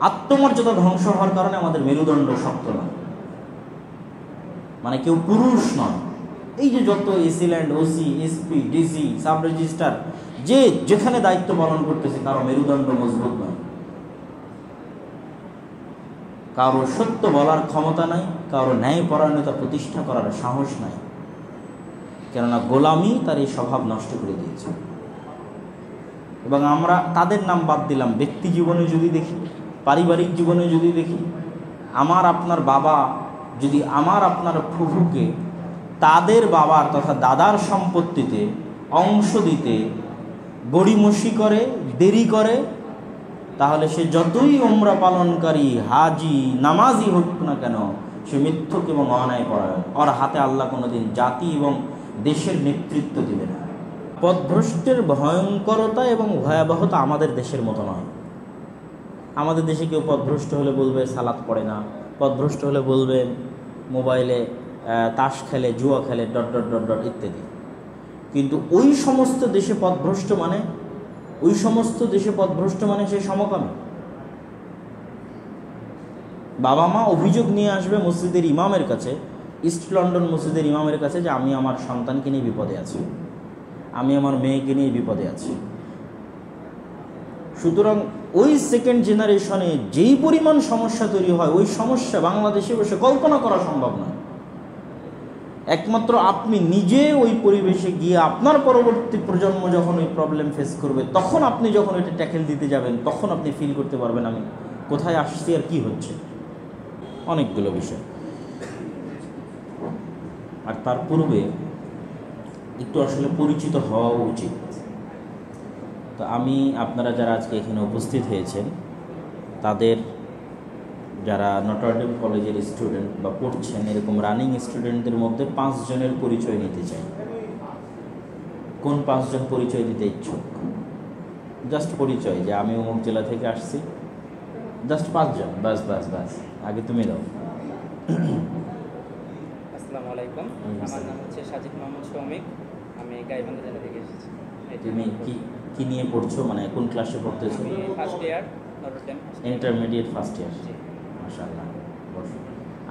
আত্মমর্যাদা ধ্বংস হওয়ার কারণে আমাদের মেরুদণ্ড শক্ত নয়, মানে কেউ পুরুষ নয়। এই যে যত AC land, OC, SP, DC, sub registrar, যে যেখানে দায়িত্ব পালন করতেছে, কারো মেরুদণ্ড মজবুত নয়, কারো সত্য বলার ক্ষমতা নাই, কারো ন্যায়পরায়ণতা প্রতিষ্ঠা করার সাহস নাই, কেননা গোলামি তার এই স্বভাব নষ্ট করে দিয়েছে। এবং আমরা তাদের নাম বাদ দিলাম, ব্যক্তি জীবনে যদি দেখি, পারিবারিক জীবনে যদি দেখি, আমার আপনার বাবা যদি আমার আপনার ফুফুকে তাদের বাবার তথা দাদার সম্পত্তিতে অংশ দিতে গড়িমসি করে, দেরি করে, তাহলে সে যতই উমরা পালনকারী, হাজি, নামাজি হোক না কেন, সে মিথ্যুক এবং অন্যায় পরায়ণ। ওর হাতে আল্লাহ কোনোদিন জাতি এবং দেশের নেতৃত্ব দিবে না। পথভ্রষ্টের ভয়ঙ্করতা এবং ভয়াবহতা আমাদের দেশের মতো নয়। আমাদের দেশে কেউ পথভ্রষ্ট হলে বলবে সালাত পড়ে না, পথভ্রষ্ট হলে বলবে মোবাইলে তাস খেলে, জুয়া খেলে, ডট ডট ডট ডট ইত্যাদি। কিন্তু ওই সমস্ত দেশে পথভ্রষ্ট মানে সে সমকামী। বাবা মা অভিযোগ নিয়ে আসবে মসজিদের ইমামের কাছে, ইস্ট লন্ডন মসজিদের ইমামের কাছে, যে আমি আমার সন্তানকে নিয়ে বিপদে আছি, আমি আমার মেয়েকে নিয়ে বিপদে আছি। সুতরাং ওই সেকেন্ড জেনারেশনে যেই পরিমাণ সমস্যা তৈরি হয়, ওই সমস্যা বাংলাদেশে বসে কল্পনা করা সম্ভব নয়। একমাত্র আপনি নিজে ওই পরিবেশে গিয়ে আপনার পরবর্তী প্রজন্ম যখন ওই প্রবলেম ফেস করবে, তখন আপনি যখন এটা ট্যাকেল দিতে যাবেন, তখন আপনি ফিল করতে পারবেন আমি কোথায় আসছি আর কি হচ্ছে। অনেকগুলো বিষয়। আর তার পূর্বে একটু আসলে পরিচিত হওয়া উচিত। তো আমি, আপনারা যারা আজকে এখানে উপস্থিত হয়েছেন, তাদের যারা নটরডেম কলেজের স্টুডেন্ট বা পড়ছেন, এরকম রানিং স্টুডেন্টদের মধ্যে 5 জনের পরিচয় নিতে চাই। কোন 5 জন পরিচয় দিতে ইচ্ছুক? জাস্ট পরিচয়, যে আমি অমুক জেলা থেকে আসছি, জাস্ট 5 জন, বাস বাস বাস। আগে তুমি দাও। আসসালামু আলাইকুম, আমার নাম হচ্ছে সাজিদ মোহাম্মদ শৌমিক, আমি গাইবান্ধা জেলা থেকে এসেছি। তুমি কি নিয়ে পড়ছো, মানে কোন ক্লাসে পড়তেছো? First year, Notre Dame intermediate first year. মাশাআল্লাহ।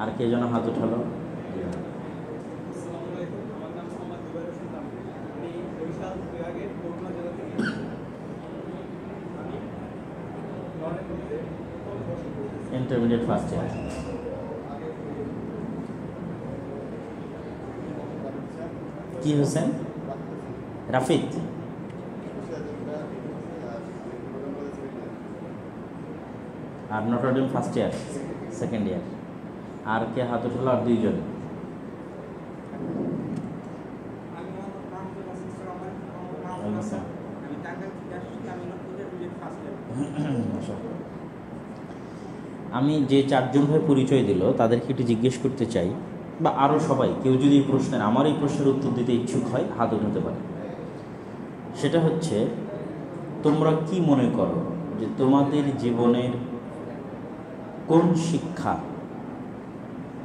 আর কে যেন হাত উঠালো? Intermediate first year. কি হোসেন? রাফিদ। আর Notre Dame first year, second year. আর কে হাত উঠলো? আর 2 জন। আমি যে 4 জন ভাই পরিচয় দিল, তাদেরকে একটু জিজ্ঞেস করতে চাই, বা আরও সবাই, কেউ যদি এই প্রশ্নের, আমার এই প্রশ্নের উত্তর দিতে ইচ্ছুক হয়, হাত উঠাতে পারে। সেটা হচ্ছে, তোমরা কি মনে করো যে তোমাদের জীবনের কোন শিক্ষা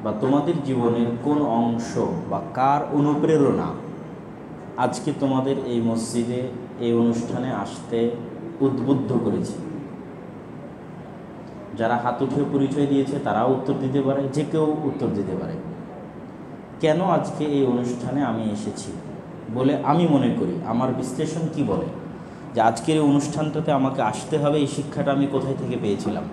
বা তোমাদের জীবনের কোন অংশ বা কার অনুপ্রেরণা আজকে তোমাদের এই মসজিদে, এই অনুষ্ঠানে আসতে উদ্বুদ্ধ করেছে? যারা হাত উঠে পরিচয় দিয়েছে তারাও উত্তর দিতে পারে, যে কেউ উত্তর দিতে পারে। কেন আজকে এই অনুষ্ঠানে আমি এসেছি বলে আমি মনে করি, আমার বিশ্লেষণ কি বলে যে আজকের এই অনুষ্ঠানটাতে আমাকে আসতে হবে, এই শিক্ষাটা আমি কোথায় থেকে পেয়েছিলাম?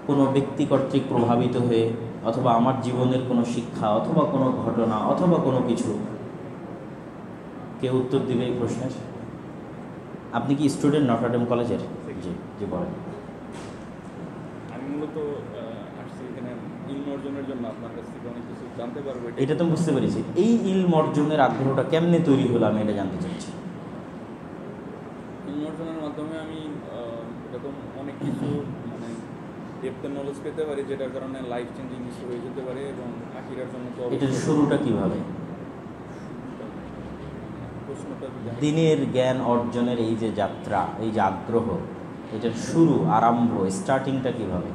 কোনো ব্যক্তি কর্তৃক প্রভাবিত হয়ে, অথবা আমার জীবনের কোনো শিক্ষা, অথবা কোনো ঘটনা, অথবা কোনো কিছু? কেউ উত্তর দিবে এই প্রশ্নের? আপনি কি স্টুডেন্ট নটরডেম কলেজের? জি জি, বলেন। আমি মূলত আসছি এখানে ইলম অর্জনের জন্য, আপনার কাছ থেকে অনেক কিছু জানতে পারবো। এটা তো বুঝতে পেরেছি। এই ইলম অর্জনের আগ্রহটা কেমনে তৈরি হলো, আমি এটা জানতে চাচ্ছি। ইলম অর্জনের মাধ্যমে আমি এরকম অনেক কিছু, মানে ডেপথ নলেজ পেতে পারি, যেটার কারণে লাইফ চেঞ্জিং কিছু হয়ে যেতে পারে, এবং আখিরার জন্য তো এটার শুরুটা কিভাবে? দিনের জ্ঞান অর্জনের এই যে যাত্রা, এই যে আগ্রহ, এটার শুরু, আরম্ভ, স্টার্টিংটা কিভাবে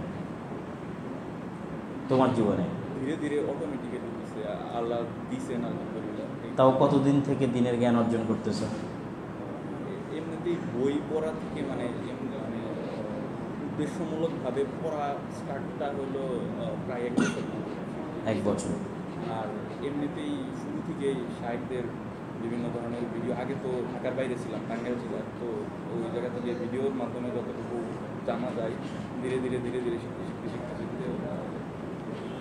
তোমার জীবনে? ধীরে ধীরে অটোমেটিক্যালি দিচ্ছে, আল্লাহ দিছেন আলহামদুলিল্লাহ। তাও কতদিন থেকে দিনের জ্ঞান অর্জন করতেছ? এমনিতেই বই পড়া থেকে, মানে উদ্দেশ্যমূলকভাবে পড়া স্টার্টটা হলো প্রায় 1 বছর। 1 বছর। আর এমনিতেই শুরু থেকেই শায়েখদের বিভিন্ন ধরনের ভিডিও, আগে তো ঢাকার বাইরে ছিলাম, টাঙ্গাইল ছিলাম, তো ওই জায়গা থেকে ভিডিওর মাধ্যমে যতটুকু জানা যায় ধীরে ধীরে ধীরে ধীরে শিখতে শিখতে শিখতে শিখতে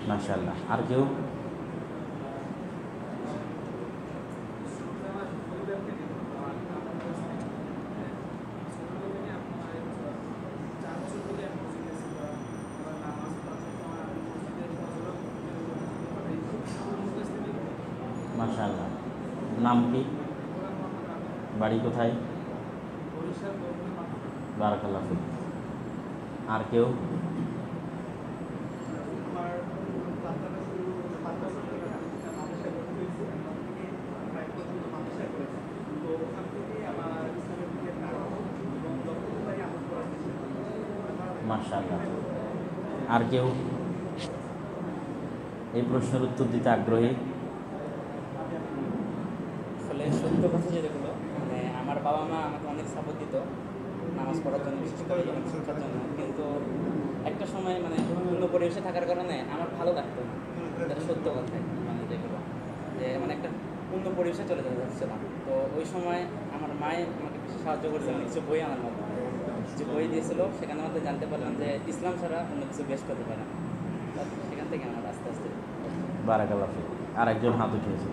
মাশাআল্লাহ। আর কেউ? মাশাআল্লাহ। নাম কি? বাড়ি কোথায়? বারাকাল্লাহ ফিক। আর কেউ? মাশাআল্লাহ। আর কেউ এই প্রশ্নের উত্তর দিতে আগ্রহী? আসলে সত্য কথা যেগুলো, মানে আমার বাবা মা আমাকে অনেক সাপোর্ট দিত নামাজ পড়ার জন্য, বিশেষ করে শিক্ষার জন্য, কিন্তু একটা সময় মানে অন্য পরিবেশে থাকার কারণে আমার ভালো লাগতো না। এটা সত্য কথা, মানে যেগুলো যে মানে একটা অন্য পরিবেশে চলে যেতে চাচ্ছিলাম। তো ওই সময় আমার মায়ে আমাকে বেশি সাহায্য করেছে, অনেক কিছু বই আনার মতো কিছু বই দিয়েছিল, সেখানে মধ্যে জানতে পারলাম যে ইসলাম ছাড়া অন্য কিছু বেশ করতে পারে না। সেখান থেকে আমার আস্তে আস্তে। বারাকাল্লাহ ফিক। আর একজন হাত উঠিয়েছে।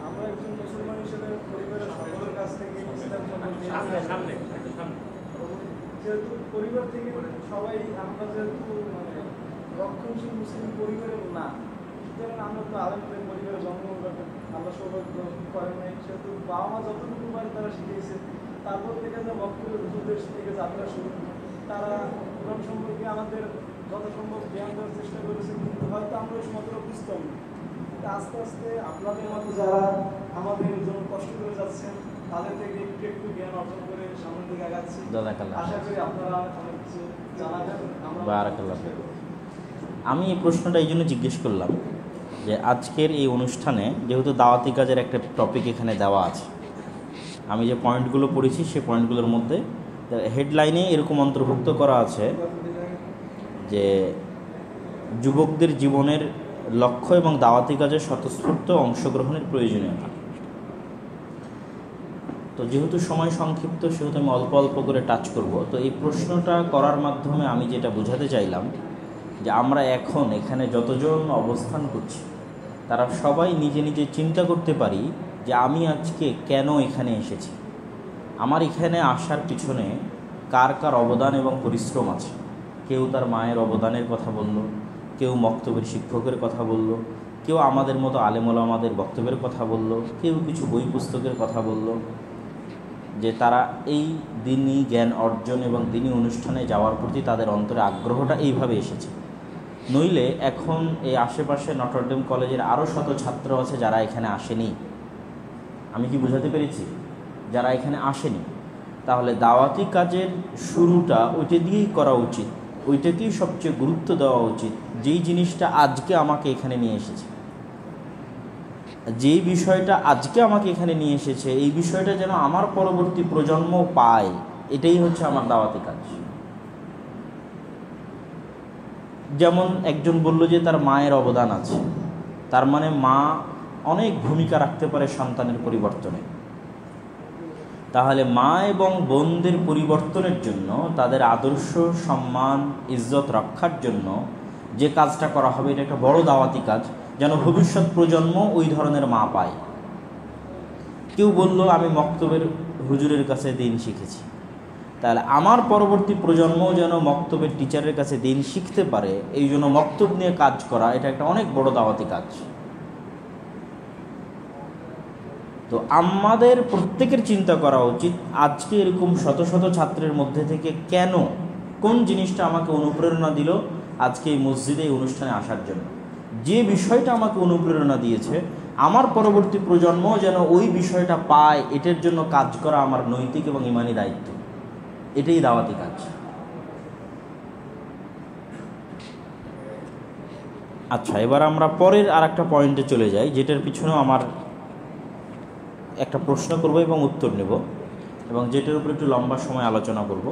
আমরা একজন মুসলমান হিসেবে পরিবারের সকলের কাছ থেকে যেহেতু পরিবার থেকে সবাই আমরা যেহেতু মানে রক্ষণশীল মুসলিম পরিবারের না, সুতরাং আমরা তো আলেমদের পরিবারে জন্মগ্রহণ করতে আমরা সৌভাগ্য করেন নাই। সেহেতু বাবা মা যতটুকু পারে তারা শিখিয়েছে। তারপর থেকে যে বক্তব্য হুজুরদের থেকে যাত্রা শুরু, তারা কোরআন সম্পর্কে আমাদের যত সম্ভব জ্ঞান দেওয়ার চেষ্টা করেছে, কিন্তু হয়তো আমরা ওই মাত্র বুঝতাম না। আস্তে আস্তে আপনাদের মতো যারা আমাদের জন্য কষ্ট করে যাচ্ছেন, তাদের থেকে একটু একটু জ্ঞান অর্জন করে সামনের দিকে আগাচ্ছি। আশা করি আপনারা অনেক কিছু জানাবেন। বারাকাল্লাহ। আমি এই প্রশ্নটা এই জন্য জিজ্ঞেস করলাম যে আজকের এই অনুষ্ঠানে যেহেতু দাওয়াতি কাজের একটা টপিক এখানে দেওয়া আছে, আমি যে পয়েন্টগুলো পড়েছি সেই পয়েন্টগুলোর মধ্যে হেডলাইনে এরকম অন্তর্ভুক্ত করা আছে যে যুবকদের জীবনের লক্ষ্য এবং দাওয়াতি কাজে স্বতঃস্ফূর্ত অংশগ্রহণের প্রয়োজনীয়তা। তো যেহেতু সময় সংক্ষিপ্ত, সেহেতু আমি অল্প অল্প করে টাচ করব। তো এই প্রশ্নটা করার মাধ্যমে আমি যেটা বোঝাতে চাইলাম যে আমরা এখন এখানে যতজন অবস্থান করছি তারা সবাই নিজে নিজে চিন্তা করতে পারি যে আমি আজকে কেন এখানে এসেছি, আমার এখানে আসার পিছনে কার কার অবদান এবং পরিশ্রম আছে। কেউ তার মায়ের অবদানের কথা বলল, কেউ মক্তবের শিক্ষকের কথা বলল, কেউ আমাদের মতো আলেম ওলামাদের বক্তব্যের কথা বলল, কেউ কিছু বই পুস্তকের কথা বলল, যে তারা এই দিনই জ্ঞান অর্জন এবং দিনই অনুষ্ঠানে যাওয়ার প্রতি তাদের অন্তরে আগ্রহটা এইভাবে এসেছে। নইলে এখন এই আশেপাশে নটরডেম কলেজের আরও শত ছাত্র আছে যারা এখানে আসেনি। আমি কি বোঝাতে পেরেছি? যারা এখানে আসেনি, তাহলে দাওয়াতি কাজের শুরুটা ওইটা দিয়েই করা উচিত, ওইটাকেই সবচেয়ে গুরুত্ব দেওয়া উচিত। যেই জিনিসটা আজকে আমাকে এখানে নিয়ে এসেছে, যেই বিষয়টা আজকে আমাকে এখানে নিয়ে এসেছে, এই বিষয়টা যেন আমার পরবর্তী প্রজন্ম পায়, এটাই হচ্ছে আমার দাওয়াতি কাজ। যেমন একজন বলল যে তার মায়ের অবদান আছে, তার মানে মা অনেক ভূমিকা রাখতে পারে সন্তানের পরিবর্তনে। তাহলে মা এবং বোনদের পরিবর্তনের জন্য, তাদের আদর্শ সম্মান ইজ্জত রক্ষার জন্য যে কাজটা করা হবে, এটা একটা বড় দাওয়াতি কাজ, যেন ভবিষ্যৎ প্রজন্ম ওই ধরনের মা পায়। কেউ বলল আমি মক্তবের হুজুরের কাছে দিন শিখেছি, তাহলে আমার পরবর্তী প্রজন্ম যেন মক্তবের টিচারের কাছে দিন শিখতে পারে, এই জন্য মক্তব নিয়ে কাজ করা এটা একটা অনেক বড় দাওয়াতি কাজ। তো আমাদের প্রত্যেকের চিন্তা করা উচিত আজকে এরকম শত শত ছাত্রের মধ্যে থেকে কেন, কোন জিনিসটা আমাকে অনুপ্রেরণা দিল আজকে এই মসজিদে এই অনুষ্ঠানে আসার জন্য। যে বিষয়টা আমাকে অনুপ্রেরণা দিয়েছে, আমার পরবর্তী প্রজন্ম যেন ওই বিষয়টা পায়, এটার জন্য কাজ করা আমার নৈতিক এবং ইমানি দায়িত্ব। এটাই দাওয়াতি কাজ। আচ্ছা, এবার আমরা পরের আর একটা পয়েন্টে চলে যাই, যেটার পিছনেও আমার একটা প্রশ্ন করব এবং উত্তর নেব, এবং যেটার উপর একটু লম্বা সময় আলোচনা করব।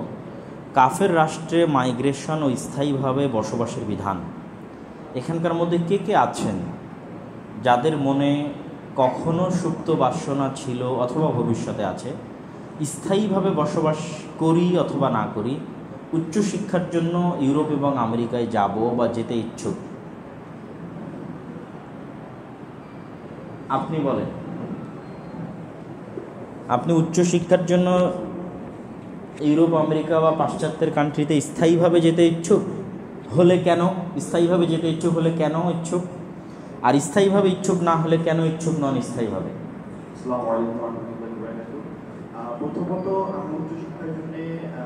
কাফের রাষ্ট্রে মাইগ্রেশন ও স্থায়ীভাবে বসবাসের বিধান। এখানকার মধ্যে কে কে আছেন যাদের মনে কখনো সুপ্ত বাসনা ছিল অথবা ভবিষ্যতে আছে, স্থায়ীভাবে বসবাস করি অথবা না করি, উচ্চশিক্ষার জন্য ইউরোপ এবং আমেরিকায় যাব বা যেতে ইচ্ছুক? আপনি বলেন, আপনি উচ্চশিক্ষার জন্য ইউরোপ, আমেরিকা বা পাশ্চাত্যের কান্ট্রিতে স্থায়ীভাবে যেতে ইচ্ছুক হলে কেন? স্থায়ীভাবে যেতে ইচ্ছুক হলে কেন ইচ্ছুক? আর স্থায়ীভাবে ইচ্ছুক না হলে কেন ইচ্ছুক নন স্থায়ীভাবে? আসসালামু আলাইকুম ওয়া রাহমাতুল্লাহি ওয়া বারাকাতুহু। প্রথমত আমি উচ্চশিক্ষার জন্য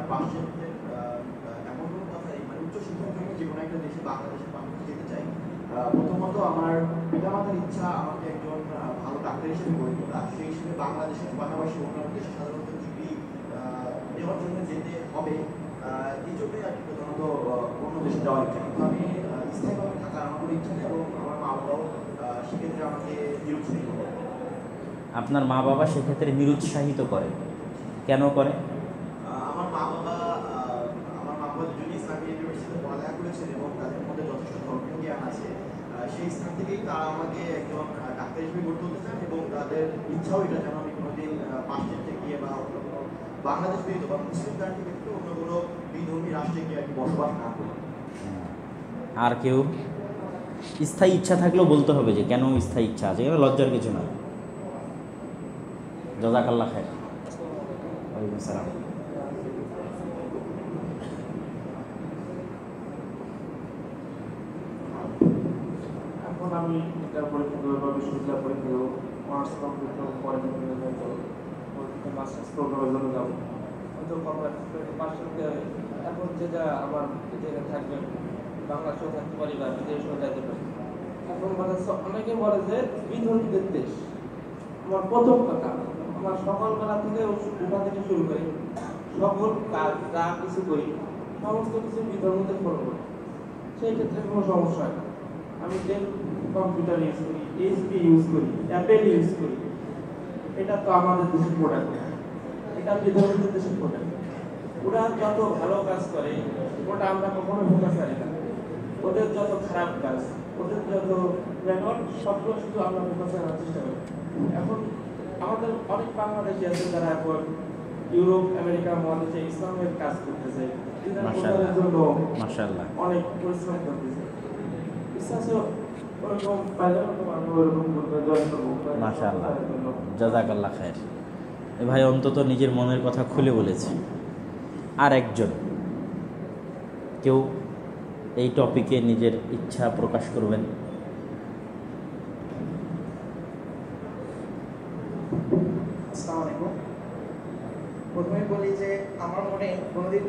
পাশ্চাত্যের এমন কোনো কথাই, মানে উচ্চশিক্ষার জন্য যে কোনো একটা দেশে বাংলাদেশে যেতে চাই। প্রথমত আমার পিতামাতার ইচ্ছা আমাকে একজন ভালো ডাক্তার হিসেবে গড়ে তোলা। সেই হিসেবে বাংলাদেশের পাশাপাশি অন্যান্য দেশে সাধারণত ডিগ্রি নেওয়ার জন্য যেতে হবে। এই জন্যই আর কি প্রধানত অন্য দেশে যাওয়ার ইচ্ছা। কিন্তু আমি স্থায়ীভাবে থাকার আমার কোনো ইচ্ছা নেই, এবং আমার মা বাবাও সেক্ষেত্রে আমাকে নিরুৎসাহিত করে। আপনার মা বাবা সেক্ষেত্রে নিরুৎসাহিত করে? কেন করে? আমার মা বাবা দুজনেই ইসলামী ইউনিভার্সিটিতে পড়ালেখা করেছেন এবং তাদের মধ্যে যথেষ্ট ধর্মীয় জ্ঞান আছে। সেই স্থান থেকেই তারা আমাকে একজন ডাক্তার হিসেবে গড়ে তুলতে চান, এবং তাদের ইচ্ছাও এটা যেন আমি কোনোদিন পাশ্চাত্যে গিয়ে বা অন্য কোনো বাংলাদেশ ব্যতীত বা মুসলিম কান্ট্রি ব্যতীত অন্য কোনো বিধর্মী রাষ্ট্রে গিয়ে আর কি বসবাস না করি। আর কেউ? স্থায়ী ইচ্ছা থাকলেও বলতে হবে যে কেন স্থায়ী ইচ্ছা আছে, এখানে লজ্জার কিছু নয়। জাযাকাল্লাহ খায়র। ওয়ালাইকুম আসসালাম। এখন আমি এটা পরীক্ষা দেবো বা বিশ্ববিদ্যালয় পরীক্ষা দেবো, অনার্স কমপ্লিট করবো, পরে মাস্টার্স প্রোগ্রামের জন্য যাবো। হয়তো পাশ্চাত্যে এখন যেটা আমার যেটা থাকবে, বাংলাদেশেও থাকতে পারি বা বিদেশেও যেতে পারি। এখন মানে অনেকে বলে যে বিধর্মীদের দেশ। আমার প্রথম কথা, আমার সকালবেলা থেকে উঠা থেকে শুরু করে সকল কাজ যা কিছু করি সমস্ত কিছু বিধর্মীদের ফলো করি। সেই ক্ষেত্রে কোনো সমস্যা হয় না। আমি ডেল কম্পিউটার ইউজ করি, এইচপি ইউজ করি, অ্যাপেল ইউজ করি। এটা তো আমাদের দেশের প্রোডাক্ট, এটা বিধর্মীদের দেশের প্রোডাক্ট। ওরা যত ভালো কাজ করে ওটা আমরা কখনো ফোকাস করি না। ওদের যত খারাপ কাজ, ওদের যত রেকর্ড, সবগুলো শুধু আমরা ফোকাস করার চেষ্টা করি। এখন আমাদের অনেক বাংলাদেশি আছে যারা এখন ইউরোপ, আমেরিকা মহাদেশে ইসলামের কাজ করতেছে, মাশাআল্লাহ অনেক পরিশ্রম করতেছে। ওরকম পাইলে আমি ওরকম জয়েন করবো। মাশাআল্লাহ, জাযাকাল্লাহ খায়র। এ ভাই অন্তত নিজের মনের কথা খুলে বলেছে। আর একজন কেউ এই টপিকে নিজের ইচ্ছা প্রকাশ করবেন? আসসালামু আলাইকুম। প্রথমে বলি যে আমার মনে কোনোদিন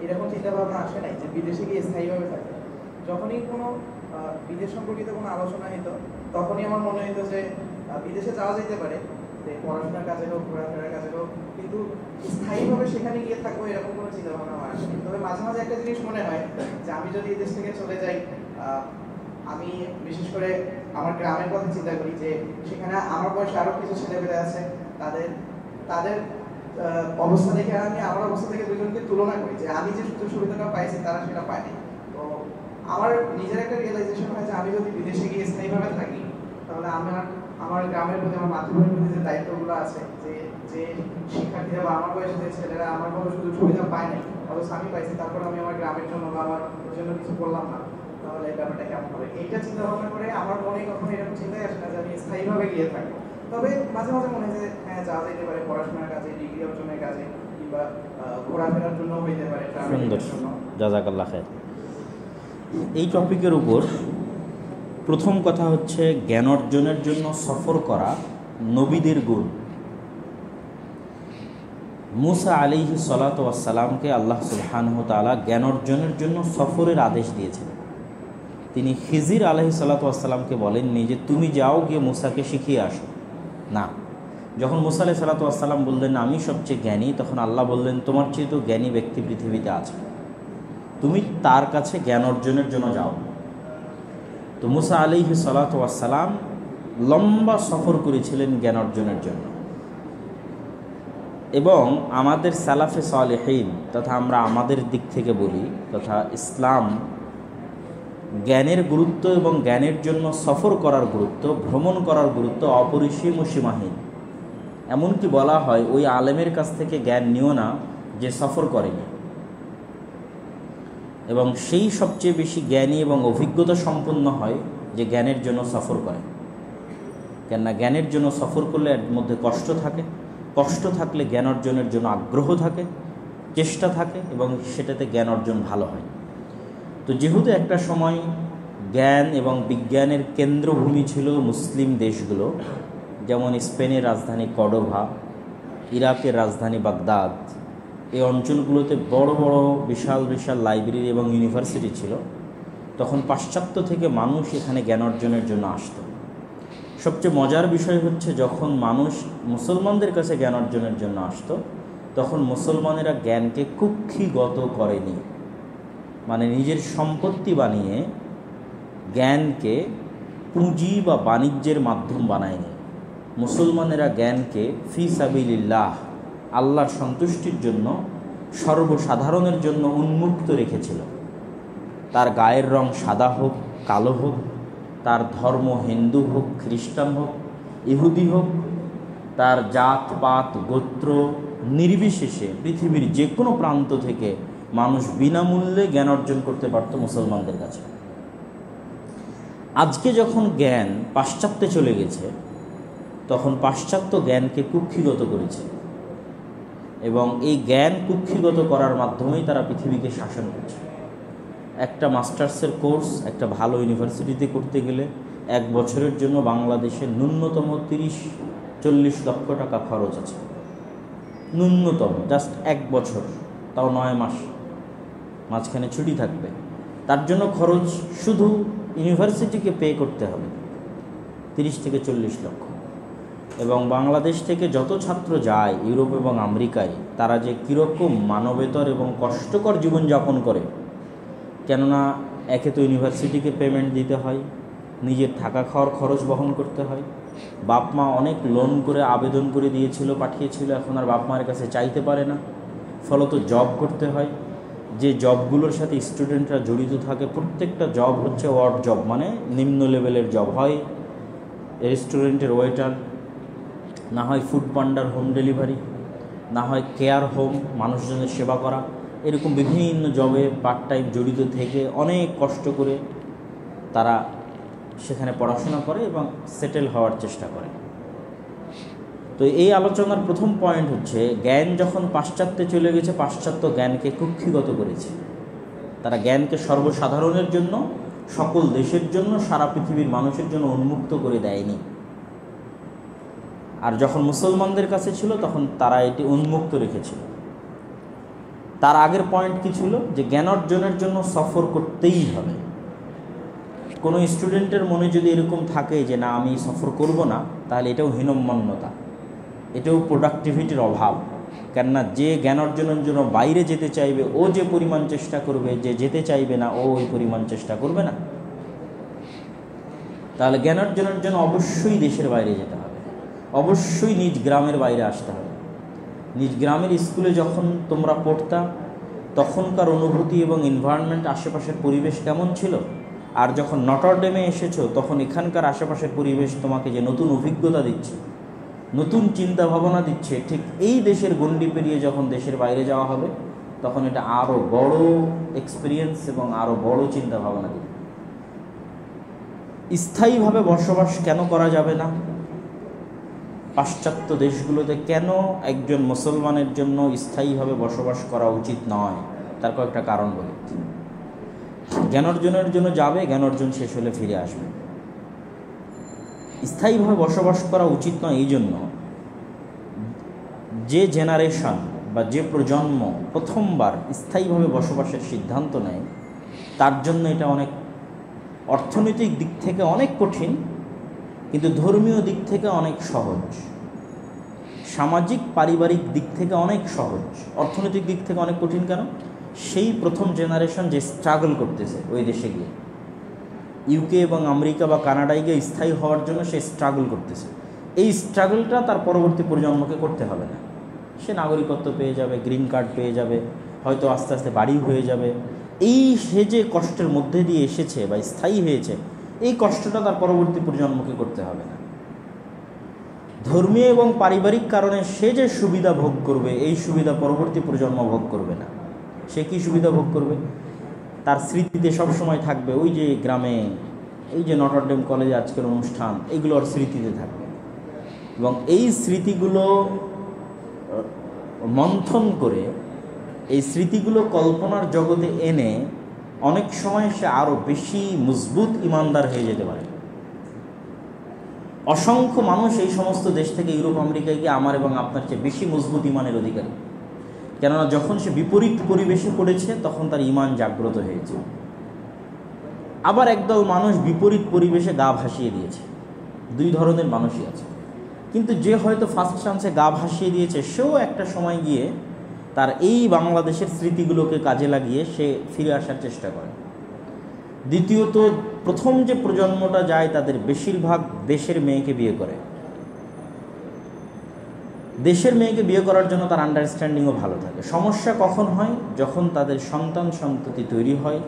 এরকম চিন্তা ভাবনা আসে নাই যে বিদেশে গিয়ে স্থায়ীভাবে থাকবে। যখনই কোনো বিদেশ সম্পর্কিত কোনো আলোচনা হতো তখনই আমার মনে হতো যে বিদেশে যাওয়া যেতে পারে, যে পড়াশোনার কাজে হোক, ঘোরাফেরার কাজে হোক, কিন্তু স্থায়ীভাবে সেখানে গিয়ে থাকবো এরকম কোনো চিন্তা ভাবনা আমার আসেনি। তবে মাঝে মাঝে একটা জিনিস মনে হয় যে আমি যদি এই দেশ থেকে চলে যাই, আমি বিশেষ করে আমার গ্রামের কথা চিন্তা করি যে সেখানে আমার বয়সে আরো কিছু ছেলেমেয়েরা আছে, তাদের তাদের অবস্থা দেখে আমি আমার অবস্থা থেকে দুজনকে তুলনা করি যে আমি যে সুযোগ সুবিধাটা পাইছি তারা সেটা পায়নি। তো আমার নিজের একটা রিয়েলাইজেশন হয় যে আমি যদি বিদেশে গিয়ে স্থায়ীভাবে থাকি তাহলে আমার গ্রামের প্রতি, আমার মাতৃভূমির প্রতি যে দায়িত্বগুলো আছে, যে শিক্ষার্থীরা বা আমার বয়সে যে ছেলেরা আমার কোনো সুযোগ সুবিধা পায় নাই অথচ আমি পাইছি, তারপর আমি আমার গ্রামের জন্য বা আমার জন্য কিছু করলাম না, তাহলে এই ব্যাপারটা কেমন হবে? এইটা চিন্তা ভাবনা করে আমার মনে কখনো এরকম চিন্তাই আসে না যে আমি স্থায়ীভাবে গিয়ে থাকবো। তবে মাঝে মাঝে মনে হয় যে হ্যাঁ, যাওয়া যেতে পারে পড়াশোনার কাজে, ডিগ্রি অর্জনের কাজে, কিংবা ঘোরাফেরার জন্য হইতে পারে, সুন্দর, জাযাকাল্লাহ খায়র। এই টপিকের উপর প্রথম কথা হচ্ছে জ্ঞান অর্জনের জন্য সফর করা নবীদের গুণ। মুসা আলাইহিস সালাতু ওয়াস সালামকে আল্লাহ সুবহানাহু ওয়া তাআলা জ্ঞান অর্জনের জন্য সফরের আদেশ দিয়েছেন। তিনি খিজির আলাইহিস সালাতু ওয়াস সালামকে বলেননি যে তুমি যাও গিয়ে মুসাকে শিখিয়ে আসো, না। যখন মুসা আলাইহিস সালাতু ওয়াস সালাম বললেন আমি সবচেয়ে জ্ঞানী, তখন আল্লাহ বললেন তোমার চেয়ে তো জ্ঞানী ব্যক্তি পৃথিবীতে আছে, তুমি তার কাছে জ্ঞান অর্জনের জন্য যাও। তো মুসা আলাইহিস সালাতু ওয়াস সালাম লম্বা সফর করেছিলেন জ্ঞান অর্জনের জন্য। এবং আমাদের সালাফে সালেহীন তথা আমরা আমাদের দিক থেকে বলি তথা ইসলাম জ্ঞানের গুরুত্ব এবং জ্ঞানের জন্য সফর করার গুরুত্ব, ভ্রমণ করার গুরুত্ব অপরিসীম ও সীমাহীন। এমনকি বলা হয় ওই আলেমের কাছ থেকে জ্ঞান নিও না যে সফর করেনি, এবং সেই সবচেয়ে বেশি জ্ঞানী এবং অভিজ্ঞতা সম্পন্ন হয় যে জ্ঞানের জন্য সফর করে। কেননা জ্ঞানের জন্য সফর করলে এর মধ্যে কষ্ট থাকে, কষ্ট থাকলে জ্ঞান অর্জনের জন্য আগ্রহ থাকে, চেষ্টা থাকে, এবং সেটাতে জ্ঞান অর্জন ভালো হয়। তো যেহেতু একটা সময় জ্ঞান এবং বিজ্ঞানের কেন্দ্রভূমি ছিল মুসলিম দেশগুলো, যেমন স্পেনের রাজধানী কর্ডোভা, ইরাকের রাজধানী বাগদাদ, এই অঞ্চলগুলোতে বড় বড় বিশাল বিশাল লাইব্রেরি এবং ইউনিভার্সিটি ছিল, তখন পাশ্চাত্য থেকে মানুষ এখানে জ্ঞান অর্জনের জন্য আসতো। সবচেয়ে মজার বিষয় হচ্ছে যখন মানুষ মুসলমানদের কাছে জ্ঞান অর্জনের জন্য আসতো, তখন মুসলমানেরা জ্ঞানকে কুক্ষিগত করেনি, মানে নিজের সম্পত্তি বানিয়ে জ্ঞানকে পুঁজি বা বাণিজ্যের মাধ্যম বানায়নি। মুসলমানেরা জ্ঞানকে ফি সাবিলিল্লাহ, আল্লাহর সন্তুষ্টির জন্য, সর্বসাধারণের জন্য উন্মুক্ত রেখেছিল। তার গায়ের রং সাদা হোক, কালো হোক, তার ধর্ম হিন্দু হোক, খ্রিস্টান হোক, ইহুদি হোক, তার জাত পাত গোত্র নির্বিশেষে পৃথিবীর যে কোনো প্রান্ত থেকে মানুষ বিনামূল্যে জ্ঞান অর্জন করতে পারত মুসলমানদের কাছে। আজকে যখন জ্ঞান পাশ্চাত্যে চলে গেছে, তখন পাশ্চাত্য জ্ঞানকে কুক্ষিগত করেছে, এবং এই জ্ঞান কুক্ষিগত করার মাধ্যমেই তারা পৃথিবীকে শাসন করছে। একটা মাস্টার্সের কোর্স একটা ভালো ইউনিভার্সিটিতে করতে গেলে 1 বছরের জন্য বাংলাদেশে ন্যূনতম 30-40 লক্ষ টাকা খরচ আছে, ন্যূনতম, জাস্ট 1 বছর, তাও 9 মাস, মাঝখানে ছুটি থাকবে। তার জন্য খরচ শুধু ইউনিভার্সিটিকে পে করতে হবে 30 থেকে 40 লক্ষ। এবং বাংলাদেশ থেকে যত ছাত্র যায় ইউরোপ এবং আমেরিকায়, তারা যে কীরকম মানবেতর এবং কষ্টকর জীবনযাপন করে, কেননা একে তো ইউনিভার্সিটিকে পেমেন্ট দিতে হয়, নিজের থাকা খাওয়ার খরচ বহন করতে হয়, বাপ মা অনেক লোন করে আবেদন করে দিয়েছিল, পাঠিয়েছিল, এখন আর বাপ মায়ের কাছে চাইতে পারে না, ফলত জব করতে হয়। যে জবগুলোর সাথে স্টুডেন্টরা জড়িত থাকে প্রত্যেকটা জব হচ্ছে ওয়ার্ড জব, মানে নিম্ন লেভেলের জব, হয় রেস্টুরেন্টের ওয়েটার, না হয় ফুড পান্ডার, হোম ডেলিভারি, না হয় কেয়ার হোম, মানুষজনের সেবা করা, এরকম বিভিন্ন জবে পার্ট টাইম জড়িত থেকে অনেক কষ্ট করে তারা সেখানে পড়াশোনা করে এবং সেটেল হওয়ার চেষ্টা করে। তো এই আলোচনার প্রথম পয়েন্ট হচ্ছে, জ্ঞান যখন পাশ্চাত্যে চলে গেছে, পাশ্চাত্য জ্ঞানকে কুক্ষিগত করেছে। তারা জ্ঞানকে সর্বসাধারণের জন্য, সকল দেশের জন্য, সারা পৃথিবীর মানুষের জন্য উন্মুক্ত করে দেয়নি। আর যখন মুসলমানদের কাছে ছিল তখন তারা এটি উন্মুক্ত রেখেছিল। তার আগের পয়েন্ট কি ছিল? যে জ্ঞান অর্জনের জন্য সফর করতেই হবে। কোনো স্টুডেন্টের মনে যদি এরকম থাকে যে না আমি সফর করব না, তাহলে এটাও হীনম্মন্যতা, এটাও প্রোডাক্টিভিটির অভাব। কেননা যে জ্ঞান অর্জনের জন্য বাইরে যেতে চাইবে ও যে পরিমাণ চেষ্টা করবে, যে যেতে চাইবে না ও ওই পরিমাণ চেষ্টা করবে না। তাহলে জ্ঞান অর্জনের জন্য অবশ্যই দেশের বাইরে যেতে হবে, অবশ্যই নিজ গ্রামের বাইরে আসতে হবে। নিজ গ্রামের স্কুলে যখন তোমরা পড়তা, তখনকার অনুভূতি এবং এনভায়রনমেন্ট, আশেপাশের পরিবেশ কেমন ছিল? আর যখন নটর ডেমে এসেছো, তখন এখানকার আশেপাশের পরিবেশ তোমাকে যে নতুন অভিজ্ঞতা দিচ্ছে, নতুন চিন্তা ভাবনা দিচ্ছে, ঠিক এই দেশের গণ্ডি পেরিয়ে যখন দেশের বাইরে যাওয়া হবে, তখন এটা আরও বড় এক্সপিরিয়েন্স এবং আরও বড় চিন্তা ভাবনা দিবে। স্থায়ীভাবে বসবাস কেন করা যাবে না? পাশ্চাত্য দেশগুলোতে কেন একজন মুসলমানের জন্য স্থায়ীভাবে বসবাস করা উচিত নয়? তার কয়েকটা কারণ বলি। জ্ঞান অর্জনের জন্য যাবে, জ্ঞান অর্জন শেষ হলে ফিরে আসবে। স্থায়ীভাবে বসবাস করা উচিত নয় এই জন্য, যে জেনারেশন বা যে প্রজন্ম প্রথমবার স্থায়ীভাবে বসবাসের সিদ্ধান্ত নেয়, তার জন্য এটা অনেক অর্থনৈতিক দিক থেকে অনেক কঠিন, কিন্তু ধর্মীয় দিক থেকে অনেক সহজ, সামাজিক পারিবারিক দিক থেকে অনেক সহজ। অর্থনৈতিক দিক থেকে অনেক কঠিন কেন? সেই প্রথম জেনারেশন যে স্ট্রাগল করতেছে ওই দেশে গিয়ে, ইউকে এবং আমেরিকা বা কানাডায় গিয়ে স্থায়ী হওয়ার জন্য সে স্ট্রাগল করতেছে। এই স্ট্রাগলটা তার পরবর্তী প্রজন্মকে করতে হবে না। সে নাগরিকত্ব পেয়ে যাবে, গ্রিন কার্ড পেয়ে যাবে, হয়তো আস্তে আস্তে বাড়ি হয়ে যাবে। এই সে যে কষ্টের মধ্যে দিয়ে এসেছে বা স্থায়ী হয়েছে, এই কষ্টটা তার পরবর্তী প্রজন্মকে করতে হবে না। ধর্মীয় এবং পারিবারিক কারণে সে যে সুবিধা ভোগ করবে, এই সুবিধা পরবর্তী প্রজন্ম ভোগ করবে না। সে কি সুবিধা ভোগ করবে? তার স্মৃতিতে সবসময় থাকবে ওই যে গ্রামে এই যে নটর ডেম কলেজে আজকের অনুষ্ঠান, এগুলো ওর স্মৃতিতে থাকবে। এবং এই স্মৃতিগুলো মন্থন করে, এই স্মৃতিগুলো কল্পনার জগতে এনে অনেক সময় সে আরও বেশি মজবুত ইমানদার হয়ে যেতে পারে। অসংখ্য মানুষ এই সমস্ত দেশ থেকে ইউরোপ আমেরিকায় গিয়ে আমার এবং আপনার চেয়ে বেশি মজবুত ইমানের অধিকারী। কেননা যখন সে বিপরীত পরিবেশে পড়েছে তখন তার ইমান জাগ্রত হয়েছে। আবার একদল মানুষ বিপরীত পরিবেশে গা ভাসিয়ে দিয়েছে। দুই ধরনের মানুষই আছে। কিন্তু যে হয়তো ফার্স্ট চান্সে গা ভাসিয়ে দিয়েছে, সেও একটা সময় গিয়ে তার এই বাংলাদেশের স্মৃতিগুলোকে কাজে লাগিয়ে সে ফিরে আসার চেষ্টা করে। দ্বিতীয়ত, প্রথম যে প্রজন্মটা যায় তাদের বেশিরভাগ দেশের মেয়েকে বিয়ে করে। দেশের মেয়েকে বিয়ে করার জন্য তার আন্ডারস্ট্যান্ডিংও ভালো থাকে। সমস্যা কখন হয়? যখন তাদের সন্তান সন্ততি তৈরি হয়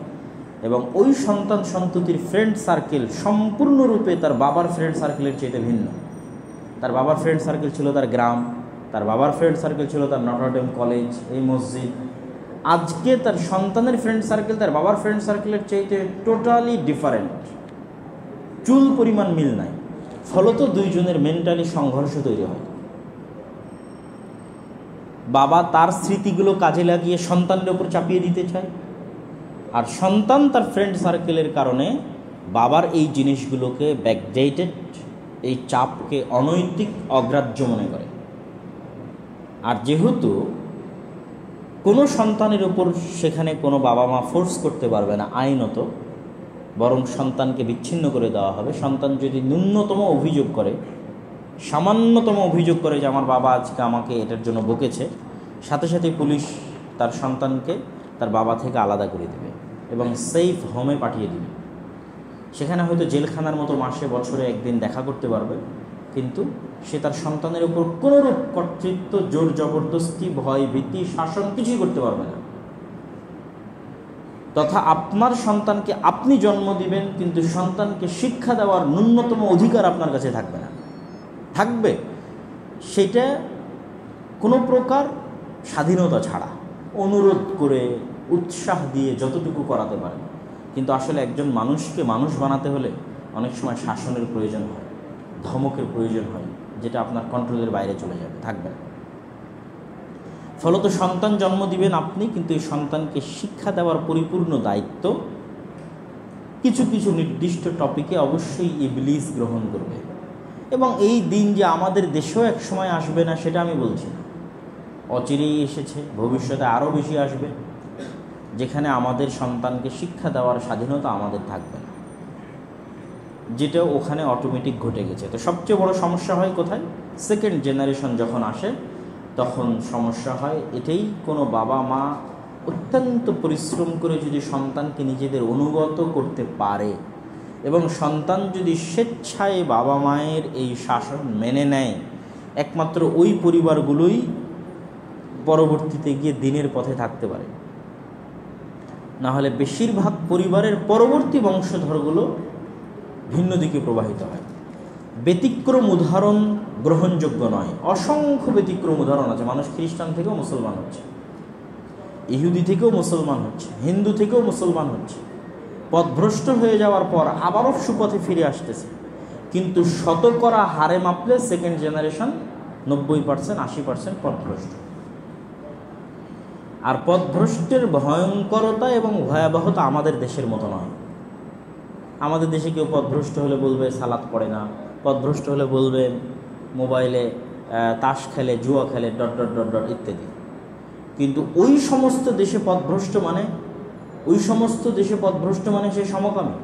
এবং ওই সন্তান সন্ততির ফ্রেন্ড সার্কেল সম্পূর্ণরূপে তার বাবার ফ্রেন্ড সার্কেলের চাইতে ভিন্ন। তার বাবার ফ্রেন্ড সার্কেল ছিল তার গ্রাম, তার বাবার ফ্রেন্ড সার্কেল ছিল তার নটর ডেম কলেজ, এই মসজিদ। আজকে তার সন্তানের ফ্রেন্ড সার্কেল তার বাবার ফ্রেন্ড সার্কেলের চাইতে টোটালি ডিফারেন্ট, চুল পরিমাণ মিল নাই। ফলত দুইজনের মেন্টালি সংঘর্ষ তৈরি হয়। বাবা তার স্মৃতিগুলো কাজে লাগিয়ে সন্তানের উপর চাপিয়ে দিতে চায়, আর সন্তান তার ফ্রেন্ড সার্কেলের কারণে বাবার এই জিনিসগুলোকে ব্যাকডেটেড, এই চাপকে অনৈতিক, অগ্রাহ্য মনে করে। আর যেহেতু কোনো সন্তানের উপর সেখানে কোনো বাবা মা ফোর্স করতে পারবে না আইনত, বরং সন্তানকে বিচ্ছিন্ন করে দেওয়া হবে। সন্তান যদি ন্যূনতম অভিযোগ করে, সামান্যতম অভিযোগ করে যে আমার বাবা আজকে আমাকে এটার জন্য বকেছে, সাথে সাথে পুলিশ তার সন্তানকে তার বাবা থেকে আলাদা করে দেবে এবং সেফ হোমে পাঠিয়ে দেবে। সেখানে হয়তো জেলখানার মতো মাসে বছরে একদিন দেখা করতে পারবে, কিন্তু সে তার সন্তানের উপর কোনোরূপ কর্তৃত্ব, জোর জবরদস্তি, ভয়, ভীতি, শাসন কিছুই করতে পারবে না। তথা আপনার সন্তানকে আপনি জন্ম দিবেন, কিন্তু সন্তানকে শিক্ষা দেওয়ার ন্যূনতম অধিকার আপনার কাছে থাকবে না। থাকবে সেটা কোনো প্রকার স্বাধীনতা ছাড়া, অনুরোধ করে, উৎসাহ দিয়ে যতটুকু করাতে পারেন। কিন্তু আসলে একজন মানুষকে মানুষ বানাতে হলে অনেক সময় শাসনের প্রয়োজন হয়, ধমকের প্রয়োজন হয়, যেটা আপনার কন্ট্রোলের বাইরে চলে যাবে, থাকবে না। ফলত সন্তান জন্ম দিবেন আপনি, কিন্তু এই সন্তানকে শিক্ষা দেওয়ার পরিপূর্ণ দায়িত্ব কিছু কিছু নির্দিষ্ট টপিকে অবশ্যই ইবলিস গ্রহণ করবে। এবং এই দিন যে আমাদের দেশেও এক সময় আসবে না সেটা আমি বলছি না, অচিরেই এসেছে, ভবিষ্যতে আরও বেশি আসবে, যেখানে আমাদের সন্তানকে শিক্ষা দেওয়ার স্বাধীনতা আমাদের থাকবে না, যেটা ওখানে অটোমেটিক ঘটে গেছে। তো সবচেয়ে বড় সমস্যা হয় কোথায়? সেকেন্ড জেনারেশন যখন আসে তখন সমস্যা হয় এটাই, কোনো বাবা মা অত্যন্ত পরিশ্রম করে যদি সন্তানকে নিজেদের অনুগত করতে পারে এবং সন্তান যদি স্বেচ্ছায় বাবা মায়ের এই শাসন মেনে নেয়, একমাত্র ওই পরিবারগুলোই পরবর্তীতে গিয়ে দিনের পথে থাকতে পারে। না হলে বেশিরভাগ পরিবারের পরবর্তী বংশধরগুলো ভিন্ন দিকে প্রবাহিত হয়। ব্যতিক্রম উদাহরণ গ্রহণযোগ্য নয়, অসংখ্য ব্যতিক্রম উদাহরণ আছে। মানুষ খ্রিস্টান থেকেও মুসলমান হচ্ছে, ইহুদি থেকেও মুসলমান হচ্ছে, হিন্দু থেকেও মুসলমান হচ্ছে, পথভ্রষ্ট হয়ে যাওয়ার পর আবারও সুপথে ফিরে আসতেছে। কিন্তু শতকরা হারে মাপলে সেকেন্ড জেনারেশন 90%, 80% পথভ্রষ্ট। আর পথভ্রষ্টের ভয়ঙ্করতা এবং ভয়াবহতা আমাদের দেশের মতো নয়। আমাদের দেশে কেউ পথভ্রষ্ট হলে বলবে সালাত পড়ে না, পথভ্রষ্ট হলে বলবে মোবাইলে তাস খেলে, জুয়া খেলে, ডট ডট ডট ডট ইত্যাদি। কিন্তু ওই সমস্ত দেশে পথভ্রষ্ট মানে সে সমকামী।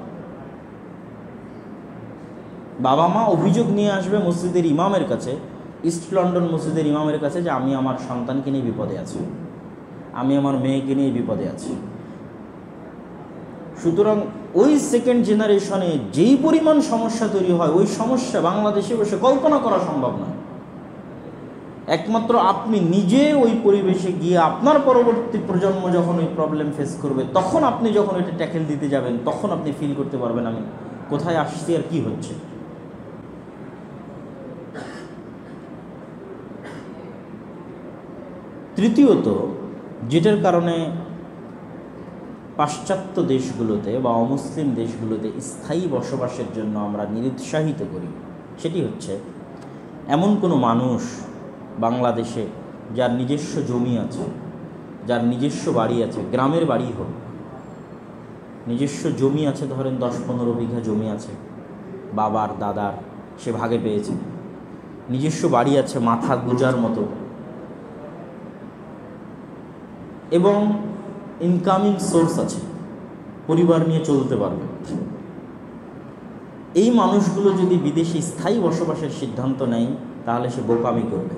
বাবা মা অভিযোগ নিয়ে আসবে মসজিদের ইমামের কাছে, ইস্ট লন্ডন মসজিদের ইমামের কাছে, যে আমি আমার সন্তানকে নিয়ে বিপদে আছি, আমি আমার মেয়েকে নিয়ে বিপদে আছি। সুতরাং ওই সেকেন্ড জেনারেশনে যেই পরিমাণ সমস্যা তৈরি হয়, ওই সমস্যা বাংলাদেশে বসে কল্পনা করা সম্ভব নয়। একমাত্র আপনি নিজে ওই পরিবেশে গিয়ে আপনার পরবর্তী প্রজন্ম যখন ওই প্রবলেম ফেস করবে, তখন আপনি যখন এটা ট্যাকেল দিতে যাবেন, তখন আপনি ফিল করতে পারবেন আমি কোথায় আসছি আর কি হচ্ছে। তৃতীয়ত, যেটার কারণে পাশ্চাত্য দেশগুলোতে বা অমুসলিম দেশগুলোতে স্থায়ী বসবাসের জন্য আমরা নিরুৎসাহিত করি, সেটি হচ্ছে এমন কোনো মানুষ বাংলাদেশে যার নিজস্ব জমি আছে, যার নিজস্ব বাড়ি আছে, গ্রামের বাড়ি হোক, নিজস্ব জমি আছে, ধরেন 10-15 বিঘা জমি আছে, বাবার দাদার সে ভাগে পেয়েছে, নিজস্ব বাড়ি আছে মাথা গোজার মতো, এবং ইনকামিং সোর্স আছে, পরিবার নিয়ে চলতে পারবে। এই মানুষগুলো যদি বিদেশে স্থায়ী বসবাসের সিদ্ধান্ত নেয়, তাহলে সে বোকামি করবে।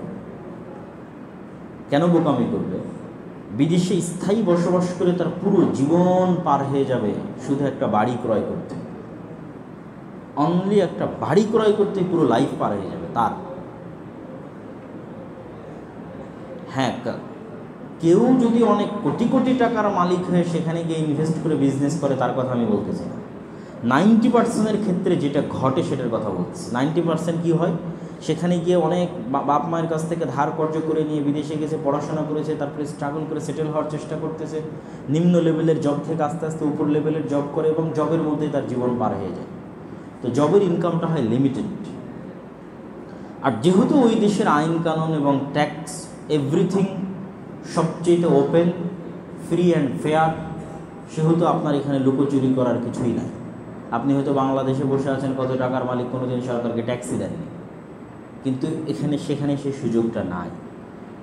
কেন বোকামি করবে? বিদেশে স্থায়ী বসবাস করে তার পুরো জীবন পার হয়ে যাবে শুধু একটা বাড়ি ক্রয় করতে। অনলি একটা বাড়ি ক্রয় করতে পুরো লাইফ পার হয়ে যাবে তার। হ্যাঁ, কেউ যদি অনেক কোটি কোটি টাকার মালিক হয়ে সেখানে গিয়ে ইনভেস্ট করে বিজনেস করে, তার কথা আমি বলতেছি না। 90% ক্ষেত্রে যেটা ঘটে সেটার কথা বলছি। 90% কি হয়, সেখানে গিয়ে অনেক বাপ মায়ের কাছ থেকে ধার কর্জ করে নিয়ে বিদেশে গেছে, পড়াশোনা করেছে, তারপরে স্ট্রাগল করে সেটেল হওয়ার চেষ্টা করতেছে, নিম্ন লেভেলের জব থেকে আস্তে আস্তে উপর লেভেলের জব করে এবং জবের মধ্যেই তার জীবন পার হয়ে যায়। তো জবের ইনকামটা হয় লিমিটেড। আর যেহেতু ওই দেশের আইন কানুন এবং ট্যাক্স এভরিথিং সবচেয়ে ওপেন, ফ্রি অ্যান্ড ফেয়ার, সেহেতু আপনার এখানে লুকোচুরি করার কিছুই নাই। আপনি হয়তো বাংলাদেশে বসে আছেন, কত টাকার মালিক, কোনোদিন সরকারকে ট্যাক্সই দেননি, কিন্তু সেখানে সেই সুযোগটা নাই।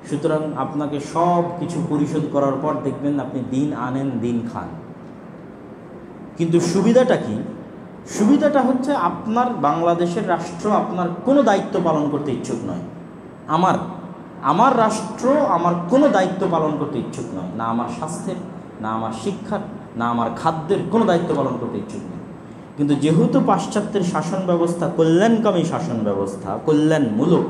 সুতরাং আপনাকে সব কিছু পরিশোধ করার পর দেখবেন আপনি দিন আনেন দিন খান। কিন্তু সুবিধাটা কি? সুবিধাটা হচ্ছে আপনার বাংলাদেশের রাষ্ট্র আপনার কোনো দায়িত্ব পালন করতে ইচ্ছুক নয়। আমার রাষ্ট্র আমার কোনো দায়িত্ব পালন করতে ইচ্ছুক নয়, না আমার স্বাস্থ্যের, না আমার শিক্ষার, না আমার খাদ্যের কোনো দায়িত্ব পালন করতে ইচ্ছুক নয়। কিন্তু যেহেতু পাশ্চাত্যের শাসন ব্যবস্থা কল্যাণকামী শাসন ব্যবস্থা, কল্যাণমূলক,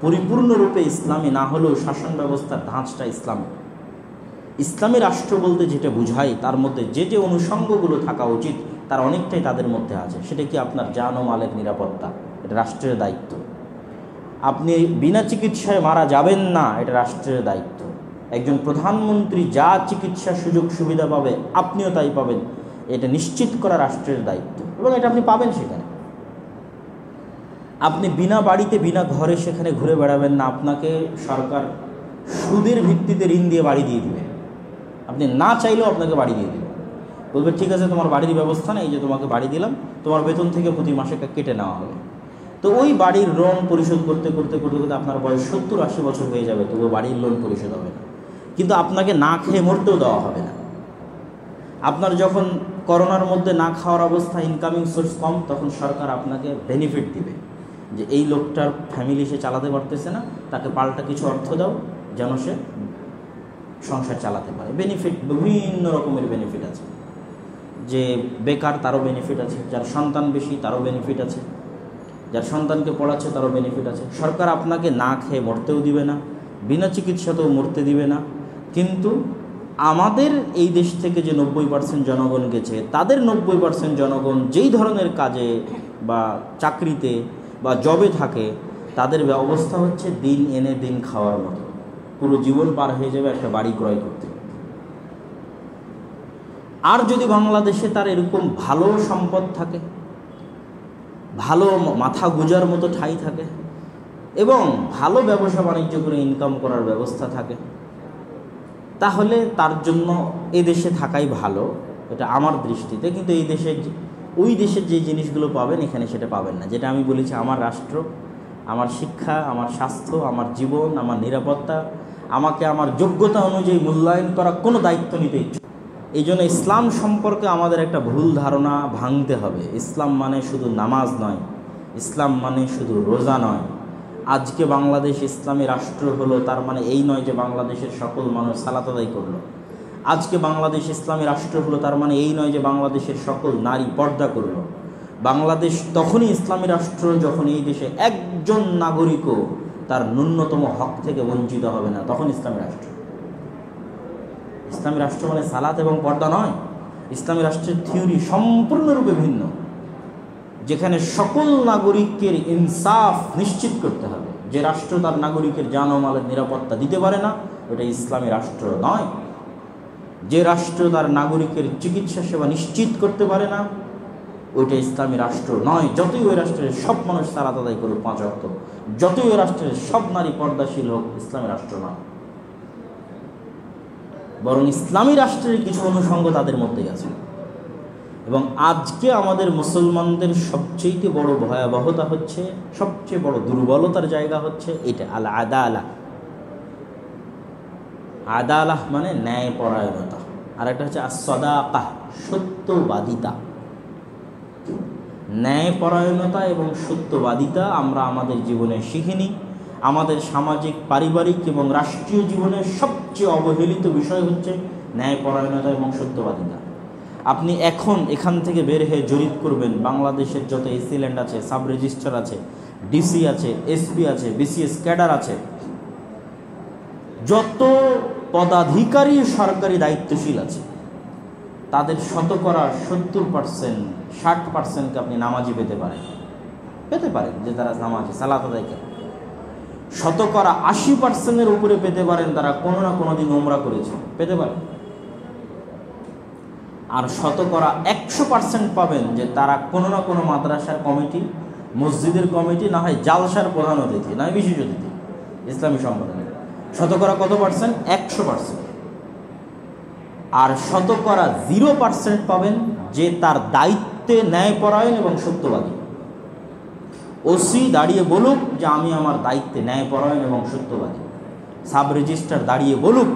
পরিপূর্ণরূপে ইসলামী না হলেও শাসন ব্যবস্থার ধাঁচটা ইসলামী। ইসলামী রাষ্ট্র বলতে যেটা বুঝায়, তার মধ্যে যে যে অনুষঙ্গগুলো থাকা উচিত তার অনেকটাই তাদের মধ্যে আছে। সেটা কি? আপনার জান ও মালের নিরাপত্তা, এটা রাষ্ট্রের দায়িত্ব। আপনি বিনা চিকিৎসায় মারা যাবেন না, এটা রাষ্ট্রের দায়িত্ব। একজন প্রধানমন্ত্রী যা চিকিৎসার সুযোগ সুবিধা পাবে আপনিও তাই পাবেন, এটা নিশ্চিত করা রাষ্ট্রের দায়িত্ব, এবং এটা আপনি পাবেন সেখানে। আপনি বিনা বাড়িতে বিনা ঘরে সেখানে ঘুরে বেড়াবেন না, আপনাকে সরকার সুদের ভিত্তিতে ঋণ দিয়ে বাড়ি দিয়ে দিবে। আপনি না চাইলেও আপনাকে বাড়ি দিয়ে দিবে, বলবে ঠিক আছে তোমার বাড়ির ব্যবস্থা নেই, যে তোমাকে বাড়ি দিলাম, তোমার বেতন থেকে প্রতি মাসে কেটে নেওয়া হবে। তো ওই বাড়ির লোন পরিশোধ করতে করতে করতে করতে আপনার বয়স 70-80 বছর হয়ে যাবে, তবুও বাড়ির লোন পরিশোধ হবে না। কিন্তু আপনাকে না খেয়ে মরতেও দেওয়া হবে না। আপনার যখন করোনার মধ্যে না খাওয়ার অবস্থা, ইনকামিং সোর্স কম, তখন সরকার আপনাকে বেনিফিট দিবে, যে এই লোকটার ফ্যামিলি সে চালাতে পারতেছে না, তাকে পাল্টা কিছু অর্থ দাও যেন সে সংসার চালাতে পারে। বেনিফিট বিভিন্ন রকমের বেনিফিট আছে। যে বেকার তারও বেনিফিট আছে, যার সন্তান বেশি তারও বেনিফিট আছে, যার সন্তানকে পড়াচ্ছে তারও বেনিফিট আছে। সরকার আপনাকে না খেয়ে মরতেও দিবে না, বিনা চিকিৎসাতেও মরতে দিবে না। কিন্তু আমাদের এই দেশ থেকে যে 90% জনগণ গেছে, তাদের 90% জনগণ যেই ধরনের কাজে বা চাকরিতে বা জবে থাকে, তাদের অবস্থা হচ্ছে দিন এনে দিন খাওয়ার মতো, পুরো জীবন পার হয়ে যাবে একটা বাড়ি ক্রয় করতে। আর যদি বাংলাদেশে তার এরকম ভালো সম্পদ থাকে, ভালো মাথা গুজার মতো ঠাঁই থাকে, এবং ভালো ব্যবসা বাণিজ্য করে ইনকাম করার ব্যবস্থা থাকে, তাহলে তার জন্য এ দেশে থাকাই ভালো, এটা আমার দৃষ্টিতে। কিন্তু এই দেশে ওই দেশের যে জিনিসগুলো পাবেন এখানে সেটা পাবেন না। যেটা আমি বলেছি, আমার রাষ্ট্র, আমার শিক্ষা, আমার স্বাস্থ্য, আমার জীবন, আমার নিরাপত্তা, আমাকে আমার যোগ্যতা অনুযায়ী মূল্যায়ন করা কোনো দায়িত্ব নিতে ইচ্ছুক। এই জন্য ইসলাম সম্পর্কে আমাদের একটা ভুল ধারণা ভাঙতে হবে। ইসলাম মানে শুধু নামাজ নয়, ইসলাম মানে শুধু রোজা নয়। আজকে বাংলাদেশ ইসলামী রাষ্ট্র হলো, তার মানে এই নয় যে বাংলাদেশের সকল মানুষ সালাত আদায় করলো। আজকে বাংলাদেশ ইসলামী রাষ্ট্র হলো, তার মানে এই নয় যে বাংলাদেশের সকল নারী পর্দা করল। বাংলাদেশ তখনই ইসলামী রাষ্ট্র যখন এই দেশে একজন নাগরিকও তার ন্যূনতম হক থেকে বঞ্চিত হবে না, তখন ইসলামী রাষ্ট্র। ইসলামী রাষ্ট্র মানে সালাত এবং পর্দা নয়। ইসলামী রাষ্ট্রের থিওরি সম্পূর্ণরূপে ভিন্ন, যেখানে সকল নাগরিকের ইনসাফ নিশ্চিত করতে হবে। যে রাষ্ট্র তার নাগরিকের জান ও মালের নিরাপত্তা দিতে পারে না, ওটা ইসলামী রাষ্ট্র নয়। যে রাষ্ট্র তার নাগরিকের চিকিৎসা সেবা নিশ্চিত করতে পারে না, ওইটা ইসলামী রাষ্ট্র নয়। যতই ওই রাষ্ট্রের সব মানুষ সালাত আদায় করুক 5 ওয়াক্ত, যতই ওই রাষ্ট্রের সব নারী পর্দাশীল হোক, ইসলামী রাষ্ট্র নয়। বরং ইসলামী রাষ্ট্রের কিছু অনুষঙ্গ তাদের মধ্যেই আছে। এবং আজকে আমাদের মুসলমানদের সবচেয়ে বড় ভয়াবহতা হচ্ছে, সবচেয়ে বড় দুর্বলতার জায়গা হচ্ছে এটা, আল আদালাহ। আদালাহ মানে ন্যায়পরায়ণতা, আর একটা হচ্ছে as-সাদাকাহ, সত্যবাদিতা। ন্যায়পরায়ণতা এবং সত্যবাদিতা আমরা আমাদের জীবনে শিখিনি। আমাদের সামাজিক, পারিবারিক এবং রাষ্ট্রীয় জীবনের সবচেয়ে অবহেলিত বিষয় হচ্ছে ন্যায়পরায়ণতা এবং সত্যবাদিতা। আপনি এখন এখান থেকে বের হয়ে জরিপ করবেন, বাংলাদেশের যত এসি ল্যান্ড আছে, সাব রেজিস্ট্রার আছে, ডিসি আছে, এসপি আছে, বিসিএস ক্যাডার আছে, যত পদাধিকারী সরকারি দায়িত্বশীল আছে, তাদের শতকরা 70%, 60%কে আপনি নামাজি পেতে পারেন যে তারা নামাজি, সালাত আদায় করে। শতকরা 80%-এর উপরে পেতে পারেন তারা কোনো না কোনো দিন উমরা করেছে, পেতে পারেন। আর শতকরা 100% পাবেন যে তারা কোনো না কোনো মাদ্রাসার কমিটি, মসজিদের কমিটি, না হয় জালসার প্রধান অতিথি, না হয় বিশেষ অতিথি ইসলামী সম্মেলনে। শতকরা কত পার্সেন্ট? 100%। আর শতকরা 0% পাবেন যে তার দায়িত্বে ন্যায়পরায়ণ এবং সত্যবাদী। ওসি দাঁড়িয়ে বলুক যে আমি আমার দায়িত্বে ন্যায়পরায়ণ এবং সত্যবাদী। সাব রেজিস্ট্রার দাঁড়িয়ে বলুক